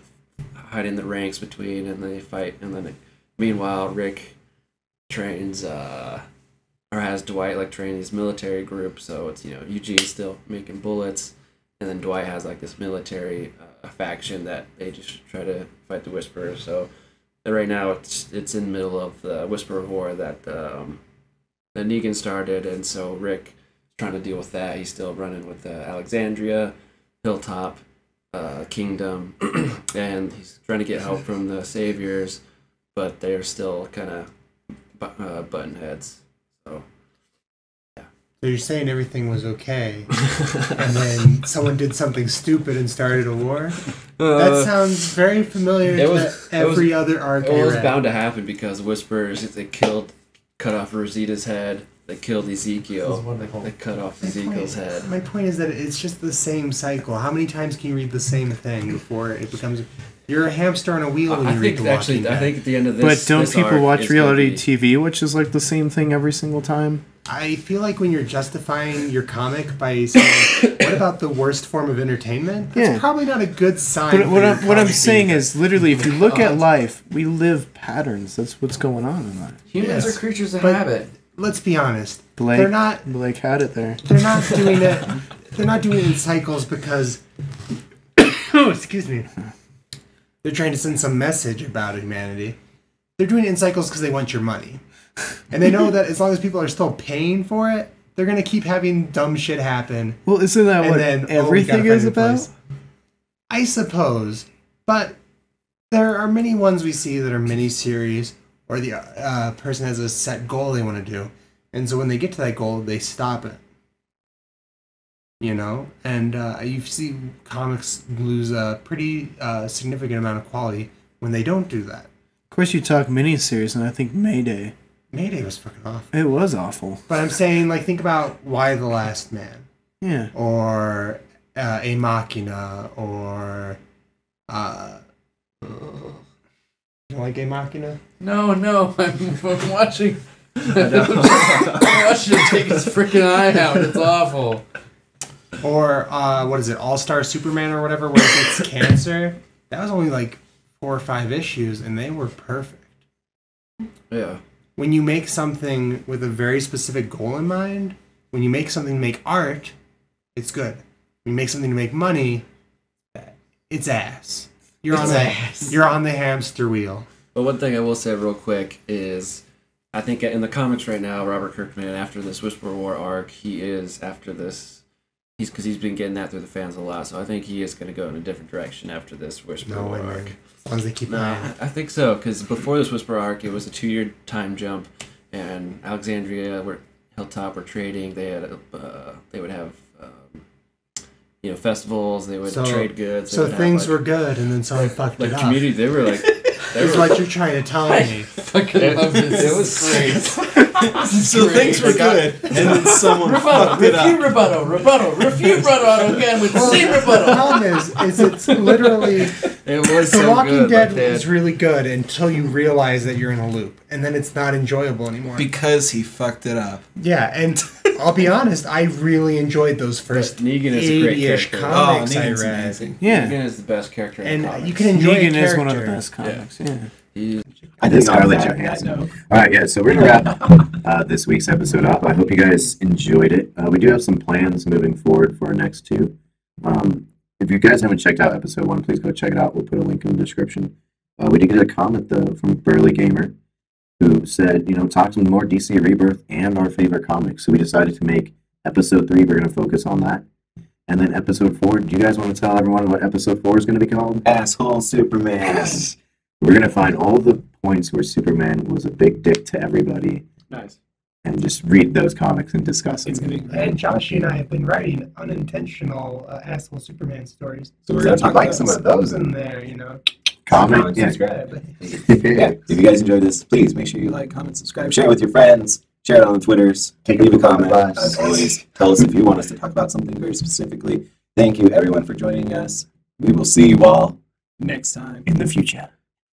hide in the ranks between, and they fight. And then meanwhile, Rick trains or has Dwight train these military groups. So it's Eugene's still making bullets, and then Dwight has this military faction that they just try to fight the Whisperers. So right now it's in the middle of the Whisperer War that Negan started, and so Rick trying to deal with that. He's still running with Alexandria, Hilltop, Kingdom, and he's trying to get help from the Saviors, but they're still kind of button heads. So you're saying everything was okay, and then someone did something stupid and started a war? That sounds very familiar to every other arc I read. It was bound to happen because Whisperers, they cut off Rosita's head. They killed Ezekiel. They cut off Ezekiel's head. My point is that it's just the same cycle. How many times can you read the same thing before it becomes... You're a hamster on a wheel when you read The Walking Dead. I think at the end of this... But don't people watch reality TV, which is like the same thing every single time? I feel like when you're justifying your comic by saying, what about the worst form of entertainment? That's probably not a good sign. But what I'm saying is, literally, if you look at life, we live patterns. That's what's going on in life. Humans are creatures of habit. Let's be honest. Blake had it there. They're not doing it. They're not doing it in cycles because... oh, excuse me. They're trying to send some message about humanity. They're doing it in cycles because they want your money. And they know that as long as people are still paying for it, they're going to keep having dumb shit happen. Well, isn't that what everything is about? I suppose. But there are many ones we see that are mini-series, or the person has a set goal they want to do. And so when they get to that goal, they stop it. You know? And you see comics lose a pretty significant amount of quality when they don't do that. Of course, you talk miniseries, and I think Mayday. Mayday was fucking awful. It was awful. But I'm saying, like, think about Why the Last Man. Yeah. Or A Machina, or... you like A Machina? No, I'm watching... I'm watching him take his freaking eye out. It's awful. Or, what is it, All-Star Superman or whatever, where it gets cancer? That was only, like, 4 or 5 issues, and they were perfect. Yeah. When you make something with a very specific goal in mind, when you make something to make art, it's good. When you make something to make money, it's ass. You're on the hamster wheel. But one thing I will say real quick is, I think in the comics right now, Robert Kirkman, after this Whisper War arc, he is after this. Because he's been getting that through the fans a lot, so I think he is going to go in a different direction after this Whisper War arc. As long as they keep I think so, because before this Whisper arc, it was a 2-year time jump, and Alexandria, Hilltop were trading. They had they would have festivals. They would trade goods. So things were good, and then someone fucked it up. Community, they were like. Is what you're trying to tell me. I fucking love this. It was great. So things were good, and then someone fucked it up. Refute rebuttal again with the same rebuttal. The problem is it's literally... It was The so Walking good, Dead is really good until you realize that you're in a loop, and then it's not enjoyable anymore. Because he fucked it up. Yeah, and I'll be honest, I really enjoyed those first Negan is a great 80-ish character. comics I Negan's read. amazing. Yeah. Negan is the best character in the And comics. you can enjoy Negan a character. is one of the best comics, yeah. I think Scarlett Johansson. All right, yeah. So we're gonna wrap this week's episode up. I hope you guys enjoyed it. We do have some plans moving forward for our next 2. If you guys haven't checked out episode 1, please go check it out. We'll put a link in the description. We did get a comment though from Burley Gamer, who said, talk some more DC Rebirth and our favorite comics. So we decided to make episode 3. We're gonna focus on that. And then episode 4. Do you guys want to tell everyone what episode 4 is going to be called? Asshole Superman. Yes. We're going to find all the points where Superman was a big dick to everybody. Nice. And just read those comics and discuss them. It's gonna be And Josh and I have been writing unintentional asshole Superman stories. So we're going going to to like some of those in there, Comment, yeah. subscribe. Yeah. If you guys enjoyed this, please make sure you like, comment, subscribe, share it with your friends, share it on the Twitters, leave a comment. As always, tell us if you want us to talk about something very specifically. Thank you, everyone, for joining us. We will see you all next time. In the future.